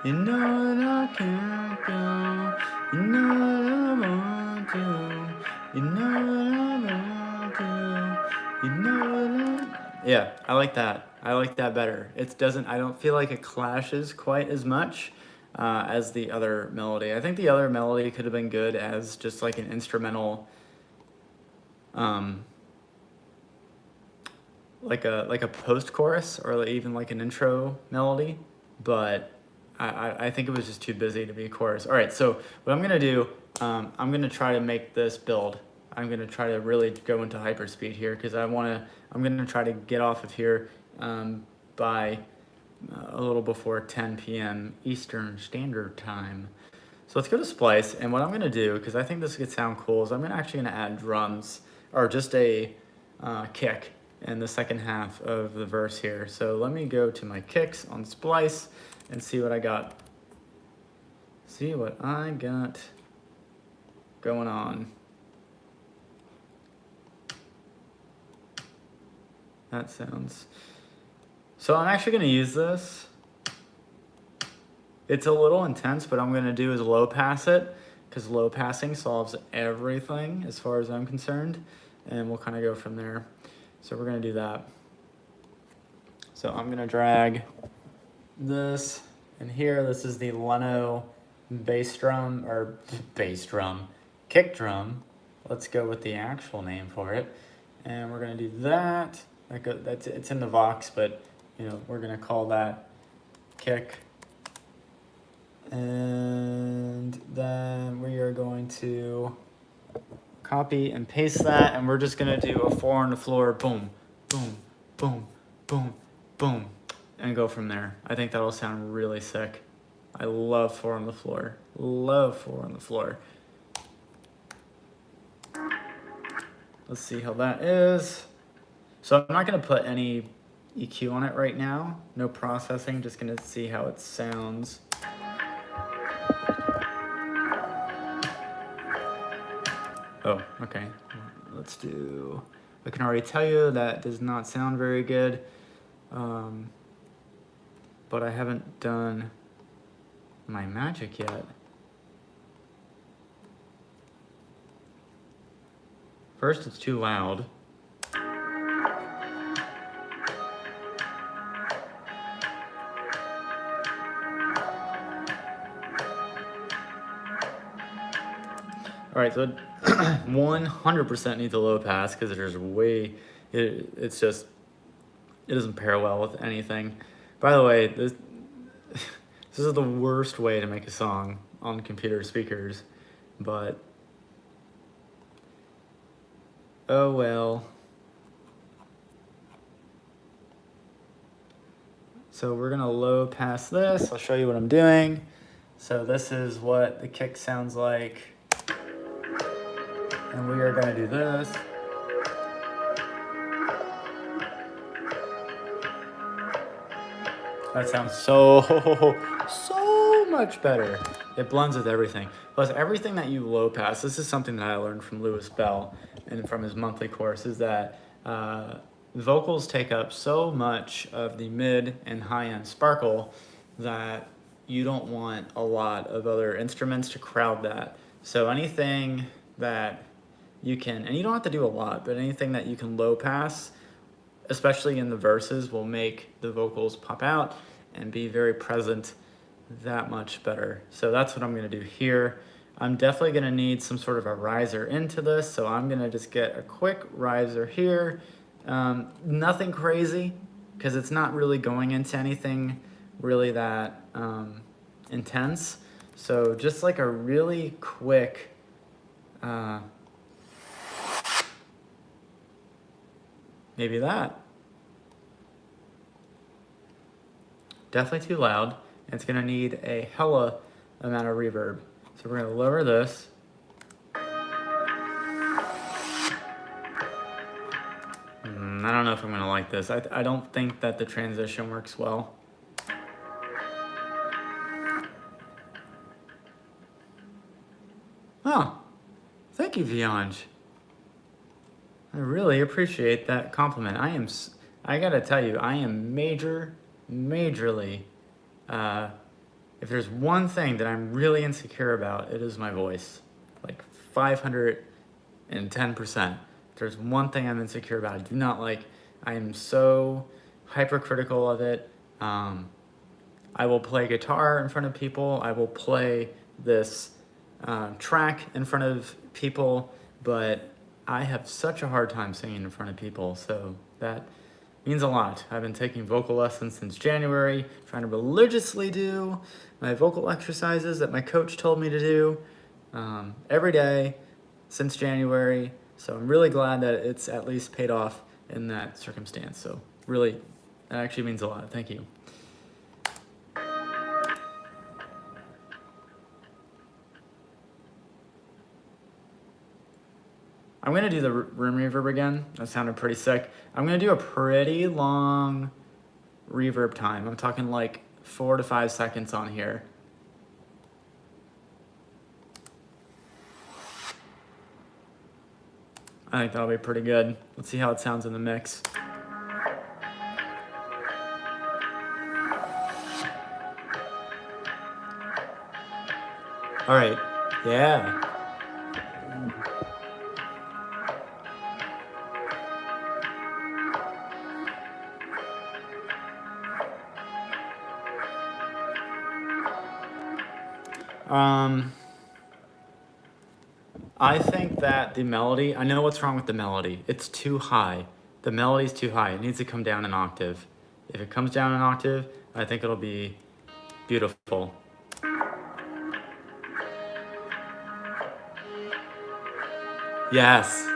A: You know that I can't go. You know what I want to. You know what I want to. You know what I. Yeah, I like that. I like that better. It doesn't. I don't feel like it clashes quite as much. As the other melody. I think the other melody could have been good as just like an instrumental, like a post chorus or like even like an intro melody, but I think it was just too busy to be a chorus. All right, so what I'm gonna do, I'm gonna try to make this build. I'm gonna try to really go into hyperspeed here because I'm gonna try to get off of here by a little before 10 p.m. Eastern Standard Time. So let's go to Splice, and what I'm gonna do, because I think this could sound cool, is I'm actually gonna add drums, or just a kick in the second half of the verse here. So let me go to my kicks on Splice and see what I got. See what I got going on. That sounds... So I'm actually gonna use this. It's a little intense, but I'm gonna do is low pass it, because low passing solves everything as far as I'm concerned, and we'll kind of go from there. So we're gonna do that. So I'm gonna drag this in here. This is the Leno bass drum, or kick drum. Let's go with the actual name for it. And we're gonna do that. It's in the Vox, but you know, we're gonna call that kick. And then we are going to copy and paste that, and we're just gonna do a 4 on the floor, boom, boom, boom, boom, boom, and go from there. I think that'll sound really sick. I love 4 on the floor. Love 4 on the floor. Let's see how that is. So I'm not gonna put any EQ on it right now. No processing, just gonna see how it sounds. Oh, okay. Let's do... I can already tell you that does not sound very good. But I haven't done my magic yet. First, it's too loud. All right, so 100% needs a low pass because there's it's just, it doesn't pair well with anything. By the way, this is the worst way to make a song on computer speakers, but oh well. So we're gonna low pass this. I'll show you what I'm doing. So this is what the kick sounds like. And we are gonna do this. That sounds so much better. It blends with everything. Plus everything that you low pass, this is something that I learned from Lewis Bell and from his monthly course, is that vocals take up so much of the mid and high end sparkle that you don't want a lot of other instruments to crowd that. So anything that you can, and you don't have to do a lot, but anything that you can low pass, especially in the verses, will make the vocals pop out and be very present that much better. So that's what I'm gonna do here. I'm definitely gonna need some sort of a riser into this, so I'm gonna just get a quick riser here. Nothing crazy, because it's not really going into anything really that intense. So just like a really quick, maybe that. Definitely too loud. It's gonna need a hella amount of reverb. So we're gonna lower this. I don't know if I'm gonna like this. I don't think that the transition works well. Oh, thank you, Viange. I really appreciate that compliment. I gotta tell you, I am majorly, if there's one thing that I'm really insecure about, it is my voice. Like 510%. If there's one thing I'm insecure about, I do not like, I am so hypercritical of it. I will play guitar in front of people. I will play this track in front of people, but I have such a hard time singing in front of people, so that means a lot. I've been taking vocal lessons since January, trying to religiously do my vocal exercises that my coach told me to do every day since January. So I'm really glad that it's at least paid off in that circumstance. So really, that actually means a lot. Thank you. I'm gonna do the room reverb again. That sounded pretty sick. I'm gonna do a pretty long reverb time. I'm talking like 4 to 5 seconds on here. I think that'll be pretty good. Let's see how it sounds in the mix. All right, yeah. I think that the melody, I know what's wrong with the melody. It's too high. The melody's too high. It needs to come down an octave. If it comes down an octave, I think it'll be beautiful. Yes.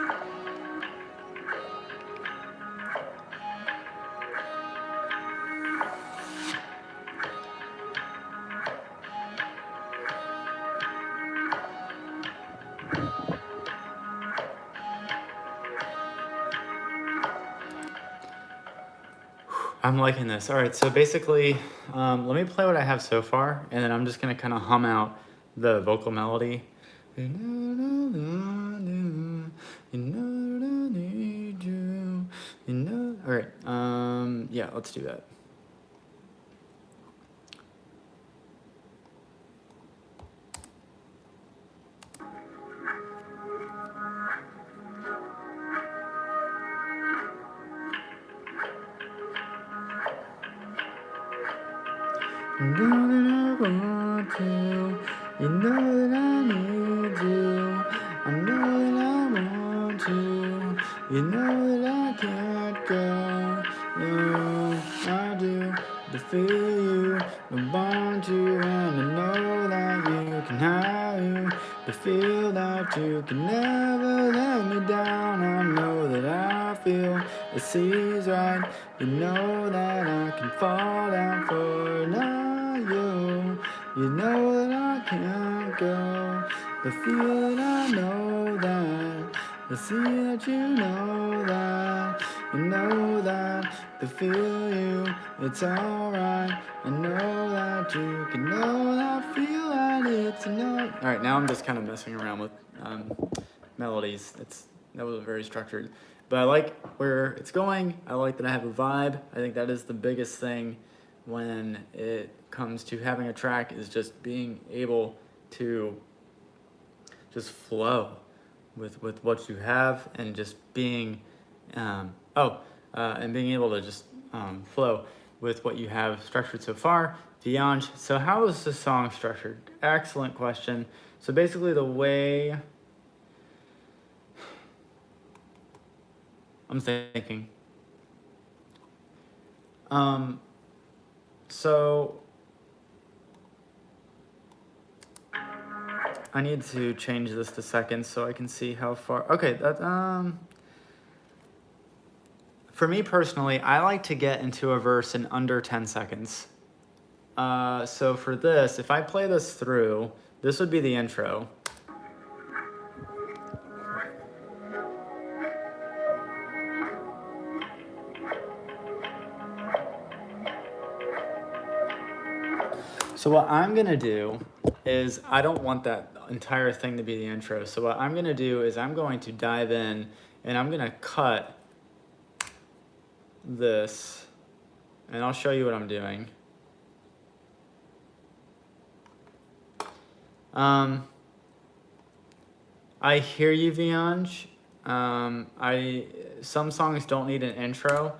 A: I'm liking this. All right, so basically, let me play what I have so far, and then I'm just gonna kind of hum out the vocal melody. All right, yeah, let's do that. You know that I want to, you know that I need you, I know that I want to, you know that I can't go, I do, to feel you, I want you, and I know that you can have you, to feel that you can never let me down, I know that I feel the seas right, you know that I can fall down for now. You know that I can't go. The feel that I know that. The see that you know that. You know that. The feel you. It's alright. I know that you can know that. Feel that it's enough. All right, now I'm just kind of messing around with melodies. That was very structured, but I like where it's going. I like that I have a vibe. I think that is the biggest thing when it comes to having a track, is just being able to just flow with what you have, and just being and being able to just flow with what you have structured so far. Vianj, so how is the song structured? Excellent question. So basically the way I'm thinking, so I need to change this to seconds so I can see how far. Okay, that for me personally, I like to get into a verse in under 10 seconds. So for this, if I play this through, this would be the intro. So what I'm gonna do is, I don't want that entire thing to be the intro. So what I'm gonna do is I'm going to dive in, and I'm gonna cut this, and I'll show you what I'm doing. I hear you, Vianj. Some songs don't need an intro.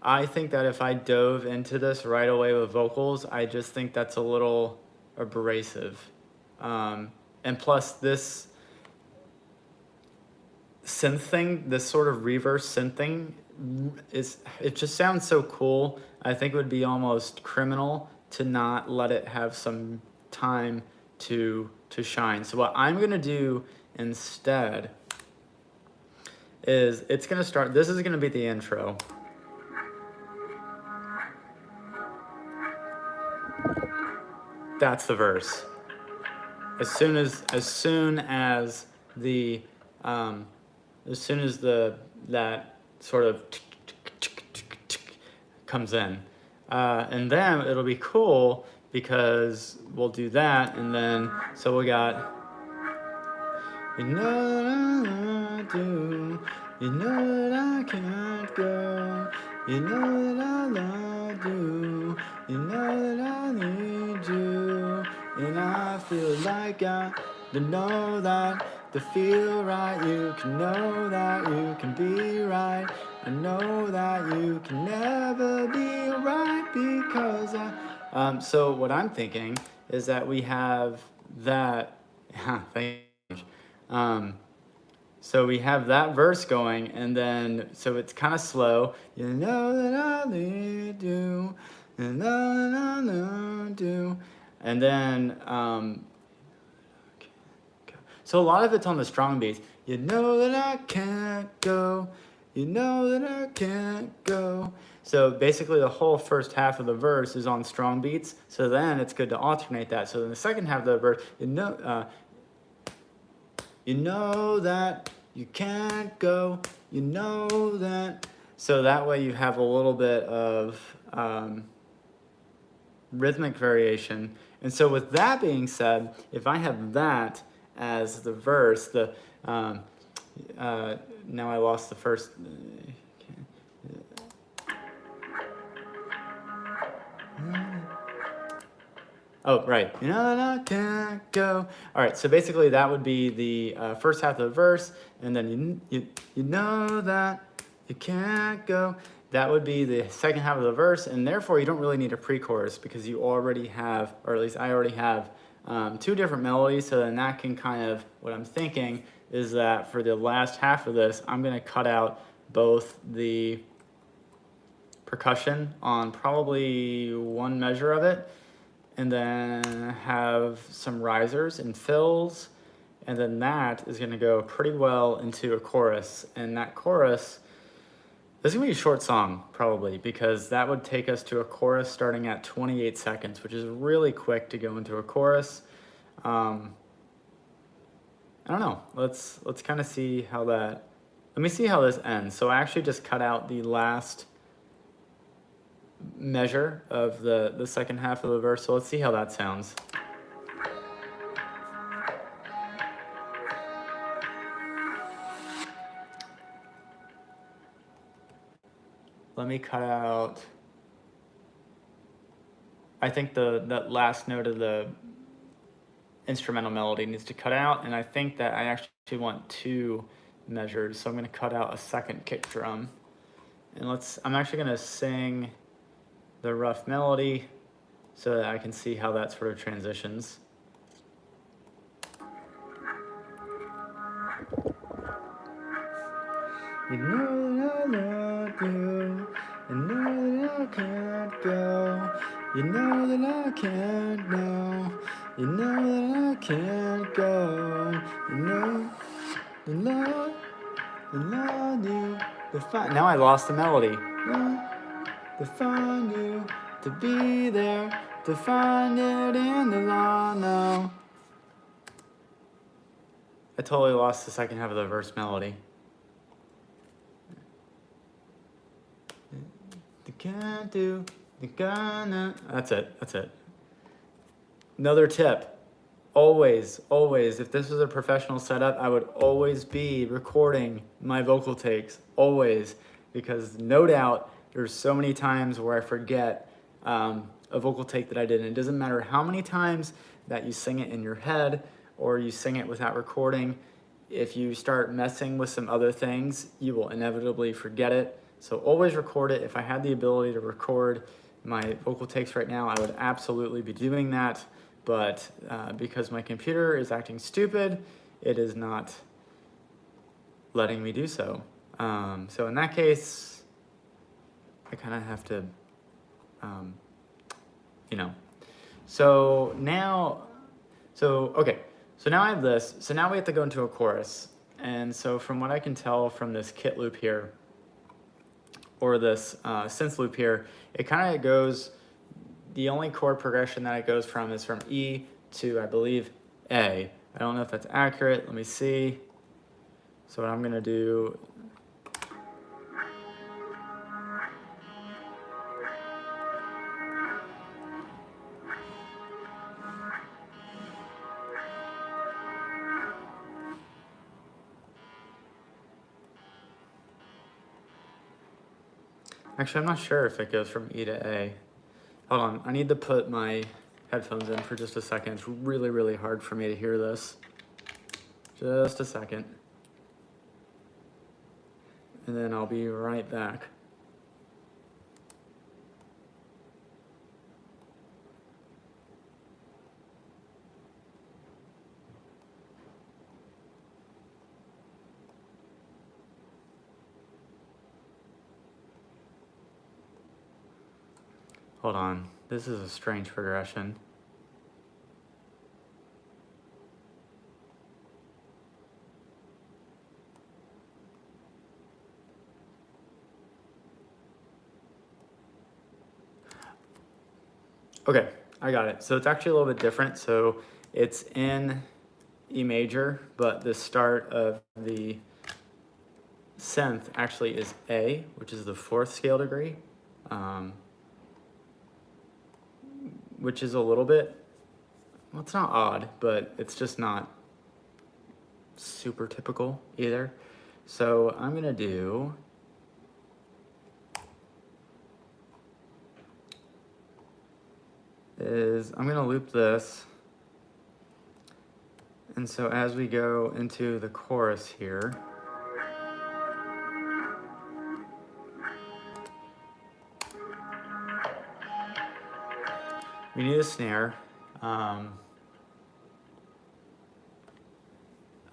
A: I think that if I dove into this right away with vocals, I just think that's a little abrasive. And plus this synth thing, this sort of reverse synth thing, it just sounds so cool. I think it would be almost criminal to not let it have some time to shine. So what I'm gonna do instead is it's gonna start, this is gonna be the intro. That's the verse. As soon as the that sort of comes in, and then it'll be cool because we'll do that, and then so we got, you know that I do, you know that I can't go, you know that I love you, you know that I need you, and I feel like I don't know that, to feel right, you can know that you can be right, I know that you can never be right because so what I'm thinking is that we have that, thank you. So we have that verse going, and then so it's kind of slow. You know that I need you, you know that I need you, and then so a lot of it's on the strong beats. You know that I can't go, you know that I can't go. So basically the whole first half of the verse is on strong beats. So then it's good to alternate that. So in the second half of the verse, you know that you can't go, you know that. So that way you have a little bit of rhythmic variation. And so with that being said, if I have that as the verse, now I lost the first. Oh, right. You know that I can't go. All right, so basically that would be the first half of the verse, and then you know that you can't go. That would be the second half of the verse, and therefore you don't really need a pre-chorus because you already have, or at least I already have, two different melodies. So then that can kind of, what I'm thinking is that for the last half of this, I'm going to cut out both the percussion on probably one measure of it, and then have some risers and fills, and then that is going to go pretty well into a chorus. And that chorus, this is going to be a short song probably, because that would take us to a chorus starting at 28 seconds, which is really quick to go into a chorus. I don't know, let's kind of see how that, let me see how this ends. So I actually just cut out the last measure of the second half of the verse, so let's see how that sounds. Let me cut out, I think that last note of the instrumental melody needs to cut out, and I think that I actually want two measures, so I'm going to cut out a second kick drum. And I'm actually going to sing the rough melody so that I can see how that sort of transitions. You know that I love you, you know that I can't go, you know that I can't know, you know that I can't go, you know the love you, now I lost the melody. To find you, to be there, to find it in the law now. I totally lost the second half of the verse melody. The can't do, the gonna. That's it. Another tip. Always, if this was a professional setup, I would always be recording my vocal takes, always, because no doubt there's so many times where I forget a vocal take that I did, and it doesn't matter how many times that you sing it in your head or you sing it without recording. If you start messing with some other things, you will inevitably forget it. So always record it. If I had the ability to record my vocal takes right now, I would absolutely be doing that. But because my computer is acting stupid, it is not letting me do so. So in that case, I kind of have to, So now, okay. So now I have this. So now we have to go into a chorus. And so from what I can tell from this kit loop here, or this synth loop here, it kind of goes, the only chord progression that it goes from is from E to, I believe, A. I don't know if that's accurate. Let me see. So what I'm going to do, actually, I'm not sure if it goes from E to A. Hold on, I need to put my headphones in for just a second. It's really, really hard for me to hear this. Just a second. And then I'll be right back. Hold on, this is a strange progression. Okay, I got it. So it's actually a little bit different. So it's in E major, but the start of the synth actually is A, which is the 4th scale degree, which is a little bit, well, it's not odd, but it's just not super typical either. So I'm gonna do, I'm gonna loop this. And so as we go into the chorus here, we need a snare. I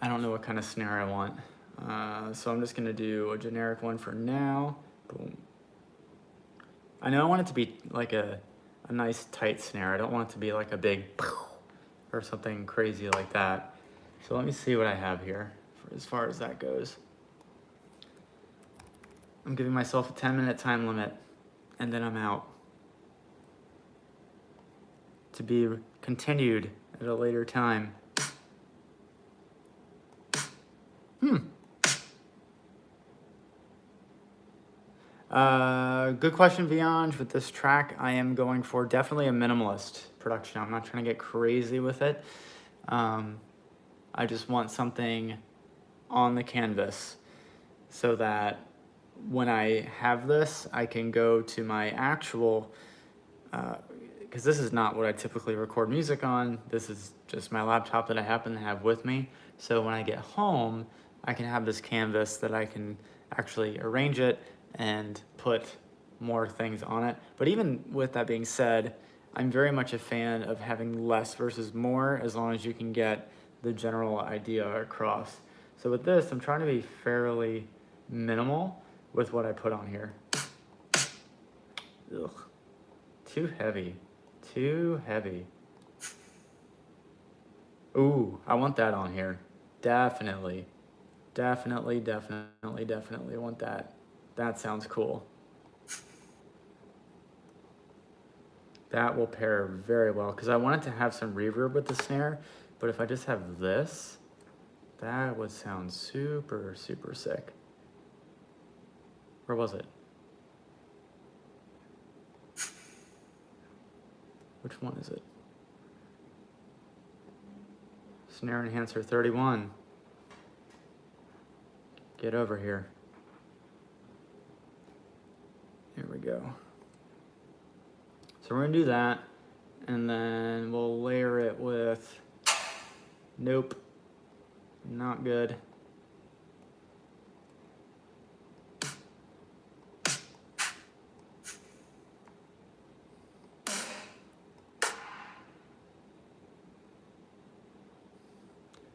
A: don't know what kind of snare I want. So I'm just gonna do a generic one for now. Boom. I know I want it to be like a nice tight snare. I don't want it to be like a big or something crazy like that. So let me see what I have here for as far as that goes. I'm giving myself a 10-minute time limit and then I'm out. To be continued at a later time. Good question, Vianj. With this track, I am going for definitely a minimalist production. I'm not trying to get crazy with it. I just want something on the canvas so that when I have this, I can go to my actual, because this is not what I typically record music on. This is just my laptop that I happen to have with me. So when I get home, I can have this canvas that I can actually arrange it and put more things on it. But even with that being said, I'm very much a fan of having less versus more as long as you can get the general idea across. So with this, I'm trying to be fairly minimal with what I put on here. Ugh, too heavy, too heavy. Ooh, I want that on here. Definitely, definitely, definitely, definitely want that. That sounds cool. That will pair very well because I wanted to have some reverb with the snare, but if I just have this, that would sound super, super sick. Where was it? Which one is it? Snare Enhancer 31. Get over here. Here we go. So we're gonna do that, and then we'll layer it with, nope, not good.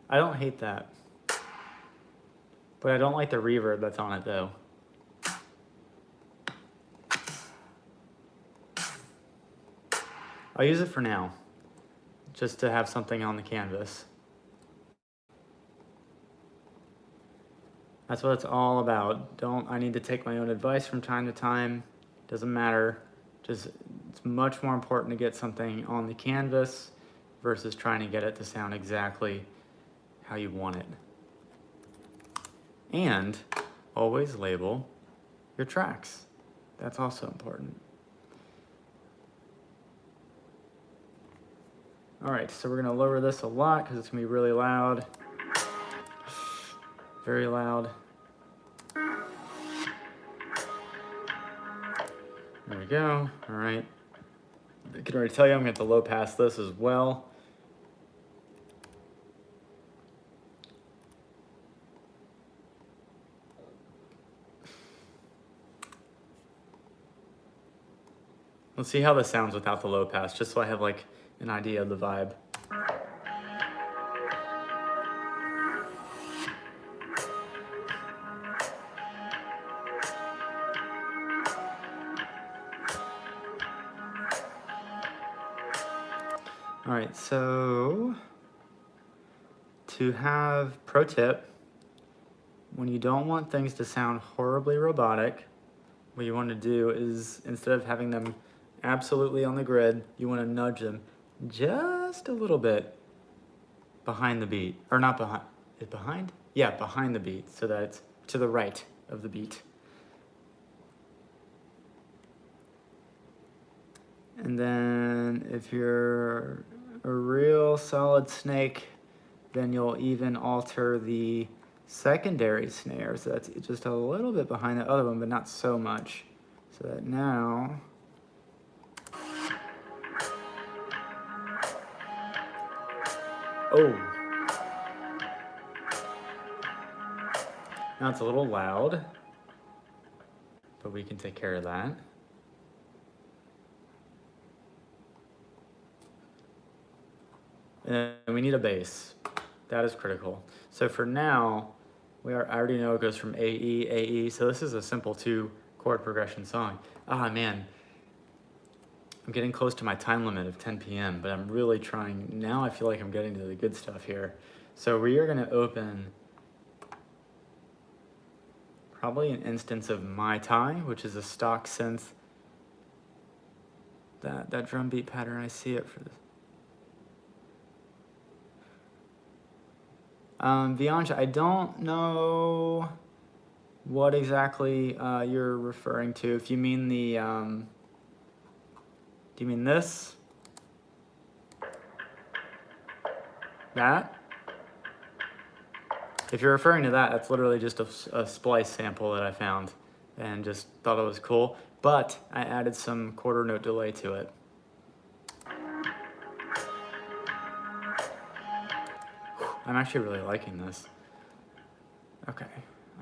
A: I don't hate that, but I don't like the reverb that's on it though. I'll use it for now, just to have something on the canvas. That's what it's all about. I need to take my own advice from time to time. Doesn't matter. Just, it's much more important to get something on the canvas versus trying to get it to sound exactly how you want it. And always label your tracks. That's also important. All right, so we're gonna lower this a lot because it's gonna be really loud. Very loud. There we go. All right. I can already tell you I'm going to have to low pass this as well. Let's see how this sounds without the low pass, just so I have like an idea of the vibe. All right, so to have, pro tip, when you don't want things to sound horribly robotic, what you want to do is, instead of having them absolutely on the grid, you want to nudge them just a little bit behind the beat, or not behind, is behind? Yeah, behind the beat, so that it's to the right of the beat. And then if you're a real solid snake, then you'll even alter the secondary snare, so that's just a little bit behind the other one, but not so much. So that now, oh, now it's a little loud, but we can take care of that. And we need a bass. That is critical. So for now, I already know it goes from AE, AE, so this is a simple 2-chord progression song. Ah, man. I'm getting close to my time limit of 10 p.m., but I'm really trying. Now I feel like I'm getting to the good stuff here. So we are gonna open probably an instance of Mai Tai, which is a stock synth. That drum beat pattern, I see it for this. Viansh, I don't know what exactly you're referring to. If you mean the, do you mean this? That? If you're referring to that, that's literally just a splice sample that I found and just thought it was cool. But I added some quarter note delay to it. I'm actually really liking this. Okay,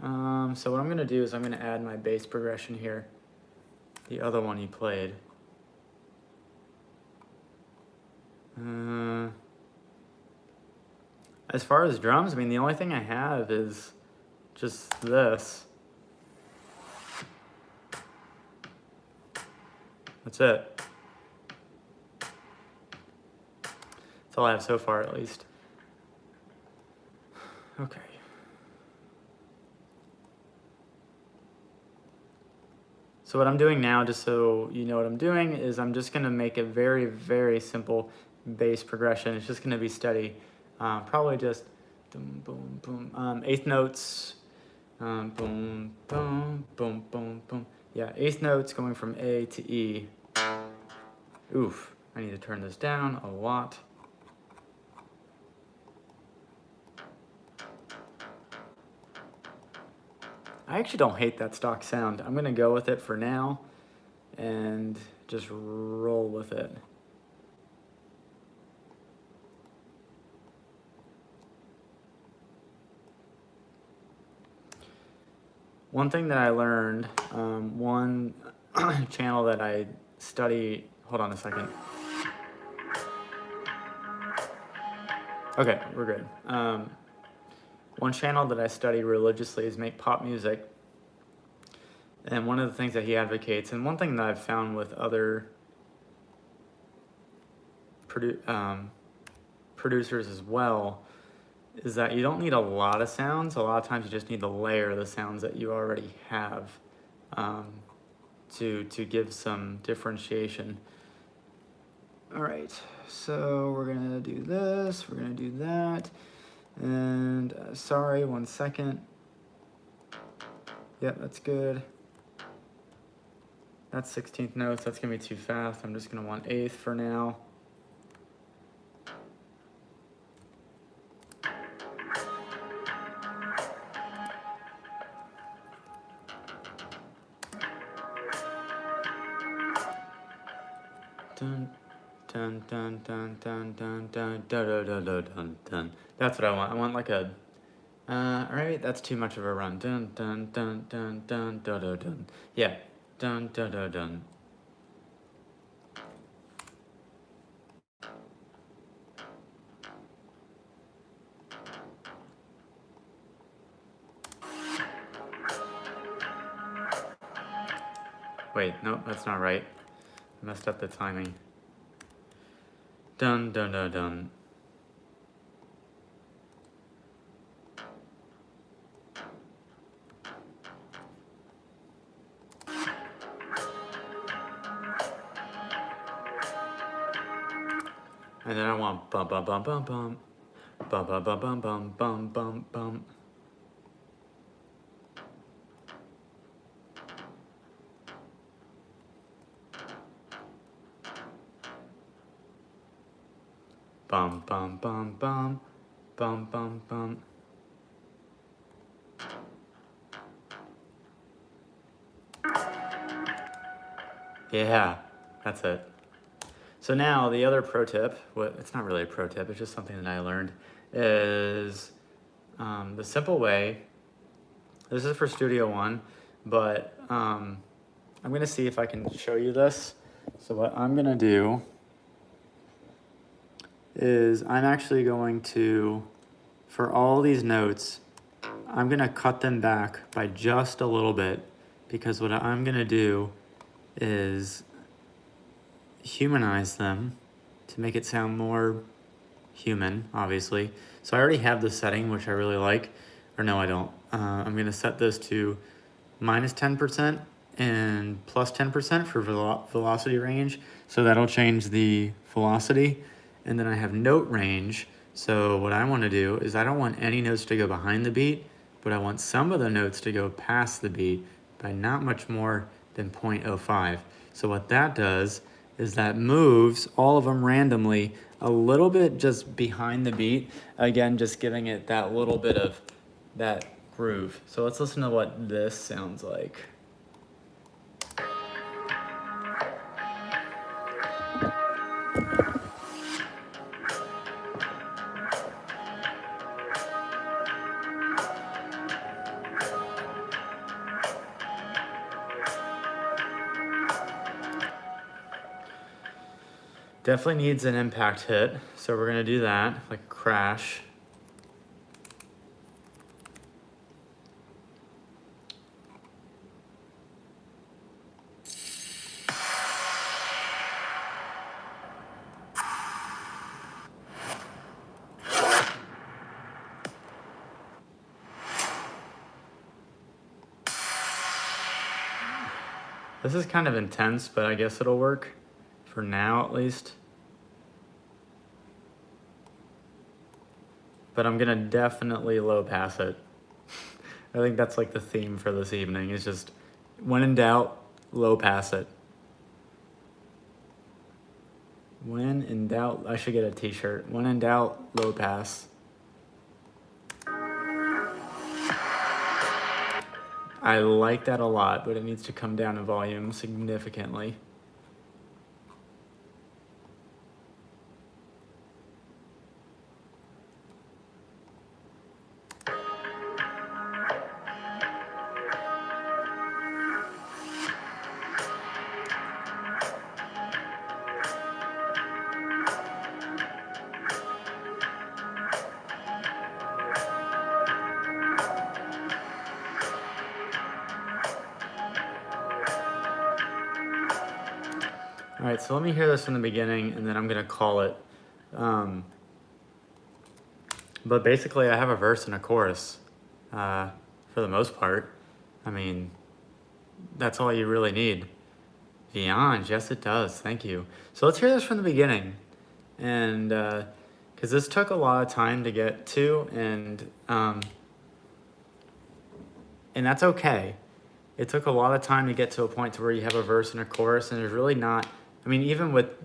A: so what I'm gonna do is I'm gonna add my bass progression here, the other one you played. As far as drums, I mean, the only thing I have is just this. That's it. That's all I have so far, at least. Okay. So what I'm doing now, just so you know what I'm doing, is I'm just gonna make a very, very simple bass progression. It's just gonna be steady. Probably just boom, boom, boom. Eighth notes, boom, boom, boom, boom, boom. Yeah, eighth notes going from A to E. Oof, I need to turn this down a lot. I actually don't hate that stock sound. I'm gonna go with it for now and just roll with it. One thing that I learned, one channel that I study, hold on a second. Okay, we're good. One channel that I study religiously is Make Pop Music. And one of the things that he advocates, and one thing that I've found with other producers as well, is that you don't need a lot of sounds. A lot of times you just need to layer the sounds that you already have to give some differentiation. All right, so we're gonna do this, we're gonna do that, and sorry, 1 second. Yep, that's good. That's 16th notes, that's gonna be too fast. I'm just gonna want 8th for now. Dun, dun, dun, dun, dun, dun, dun, dun, dun, dun, dun, dun, dun. That's what I want. I want like a, all right, that's too much of a run. Dun, dun, dun, dun, dun, dun, dun, dun. Yeah, dun, dun, dun, dun. Wait, no, that's not right. I messed up the timing. Dun, dun, dun, dun. And then I want bum, bum, bum, bum, bum. Bum, bum, bum, bum, bum, bum, bum, bum. Bum, bum, bum, bum, bum, bum, bum. Yeah, that's it. So now the other pro tip, it's not really a pro tip, it's just something that I learned, is the simple way. This is for Studio One, but I'm gonna see if I can show you this. So what I'm gonna do is I'm actually going to, for all these notes, I'm gonna cut them back by just a little bit, because what I'm gonna do is humanize them to make it sound more human, obviously. So I already have the setting, which I really like, or no, I don't. I'm gonna set this to minus 10% and plus 10% for velocity range. So that'll change the velocity. And then I have note range. So what I wanna do is I don't want any notes to go behind the beat, but I want some of the notes to go past the beat by not much more than 0.05. So what that does is that moves all of them randomly a little bit just behind the beat. Again, just giving it that little bit of that groove. So let's listen to what this sounds like. Definitely needs an impact hit, so we're gonna do that, like a crash. This is kind of intense, but I guess it'll work, for now at least. But I'm gonna definitely low pass it. I think that's like the theme for this evening, is just, when in doubt, low pass it. When in doubt, I should get a t-shirt. When in doubt, low pass. I like that a lot, but it needs to come down in volume significantly. All right, so let me hear this from the beginning, and then I'm gonna call it. But basically, I have a verse and a chorus for the most part. I mean, that's all you really need. Beyond, yes, it does. Thank you. So let's hear this from the beginning. And because this took a lot of time to get to, and that's okay. It took a lot of time to get to a point to where you have a verse and a chorus, and there's really not, I mean,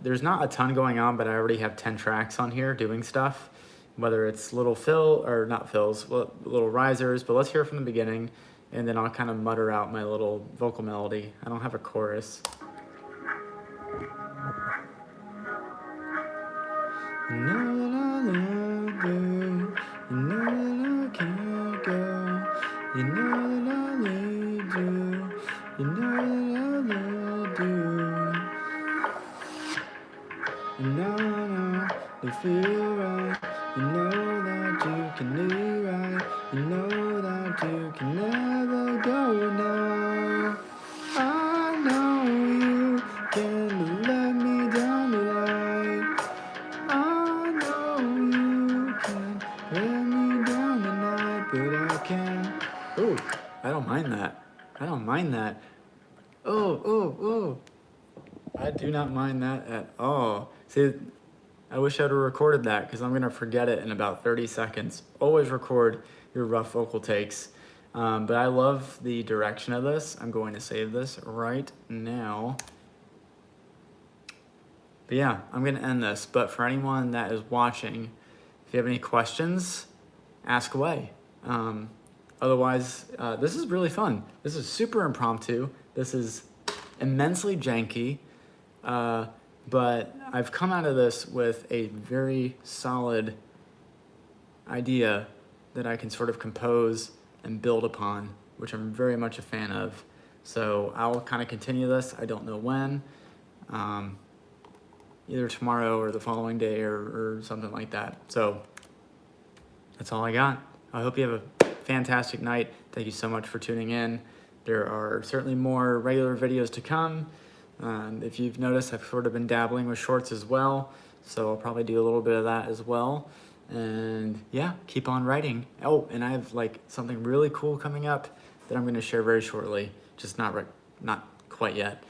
A: there's not a ton going on, but I already have 10 tracks on here doing stuff, whether it's little fill, or not fills, little risers, but let's hear it from the beginning, and then I'll kind of mutter out my little vocal melody. I don't have a chorus. You know that I love you, you know that I can't go, you know that I need you, you know that I love you. You know they feel right, you know that you can be right, you know that you can never go now. I know you can't let me down tonight. I know you can let me down tonight, but I can't. Ooh, I don't mind that. I don't mind that. Oh. I do not mind that at all. See, I wish I'd have recorded that because I'm going to forget it in about 30 seconds. Always record your rough vocal takes. But I love the direction of this. I'm going to save this right now. But yeah, I'm going to end this. But for anyone that is watching, if you have any questions, ask away. Otherwise, this is really fun. This is super impromptu. This is immensely janky. But I've come out of this with a very solid idea that I can sort of compose and build upon, which I'm very much a fan of. So I'll kind of continue this. I don't know when, either tomorrow or the following day or something like that. So that's all I got. I hope you have a fantastic night. Thank you so much for tuning in. There are certainly more regular videos to come. If you've noticed, I've sort of been dabbling with shorts as well, so I'll probably do a little bit of that as well. And yeah, keep on writing. Oh, and I have like something really cool coming up that I'm going to share very shortly, just not quite yet.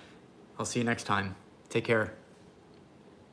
A: I'll see you next time. Take care.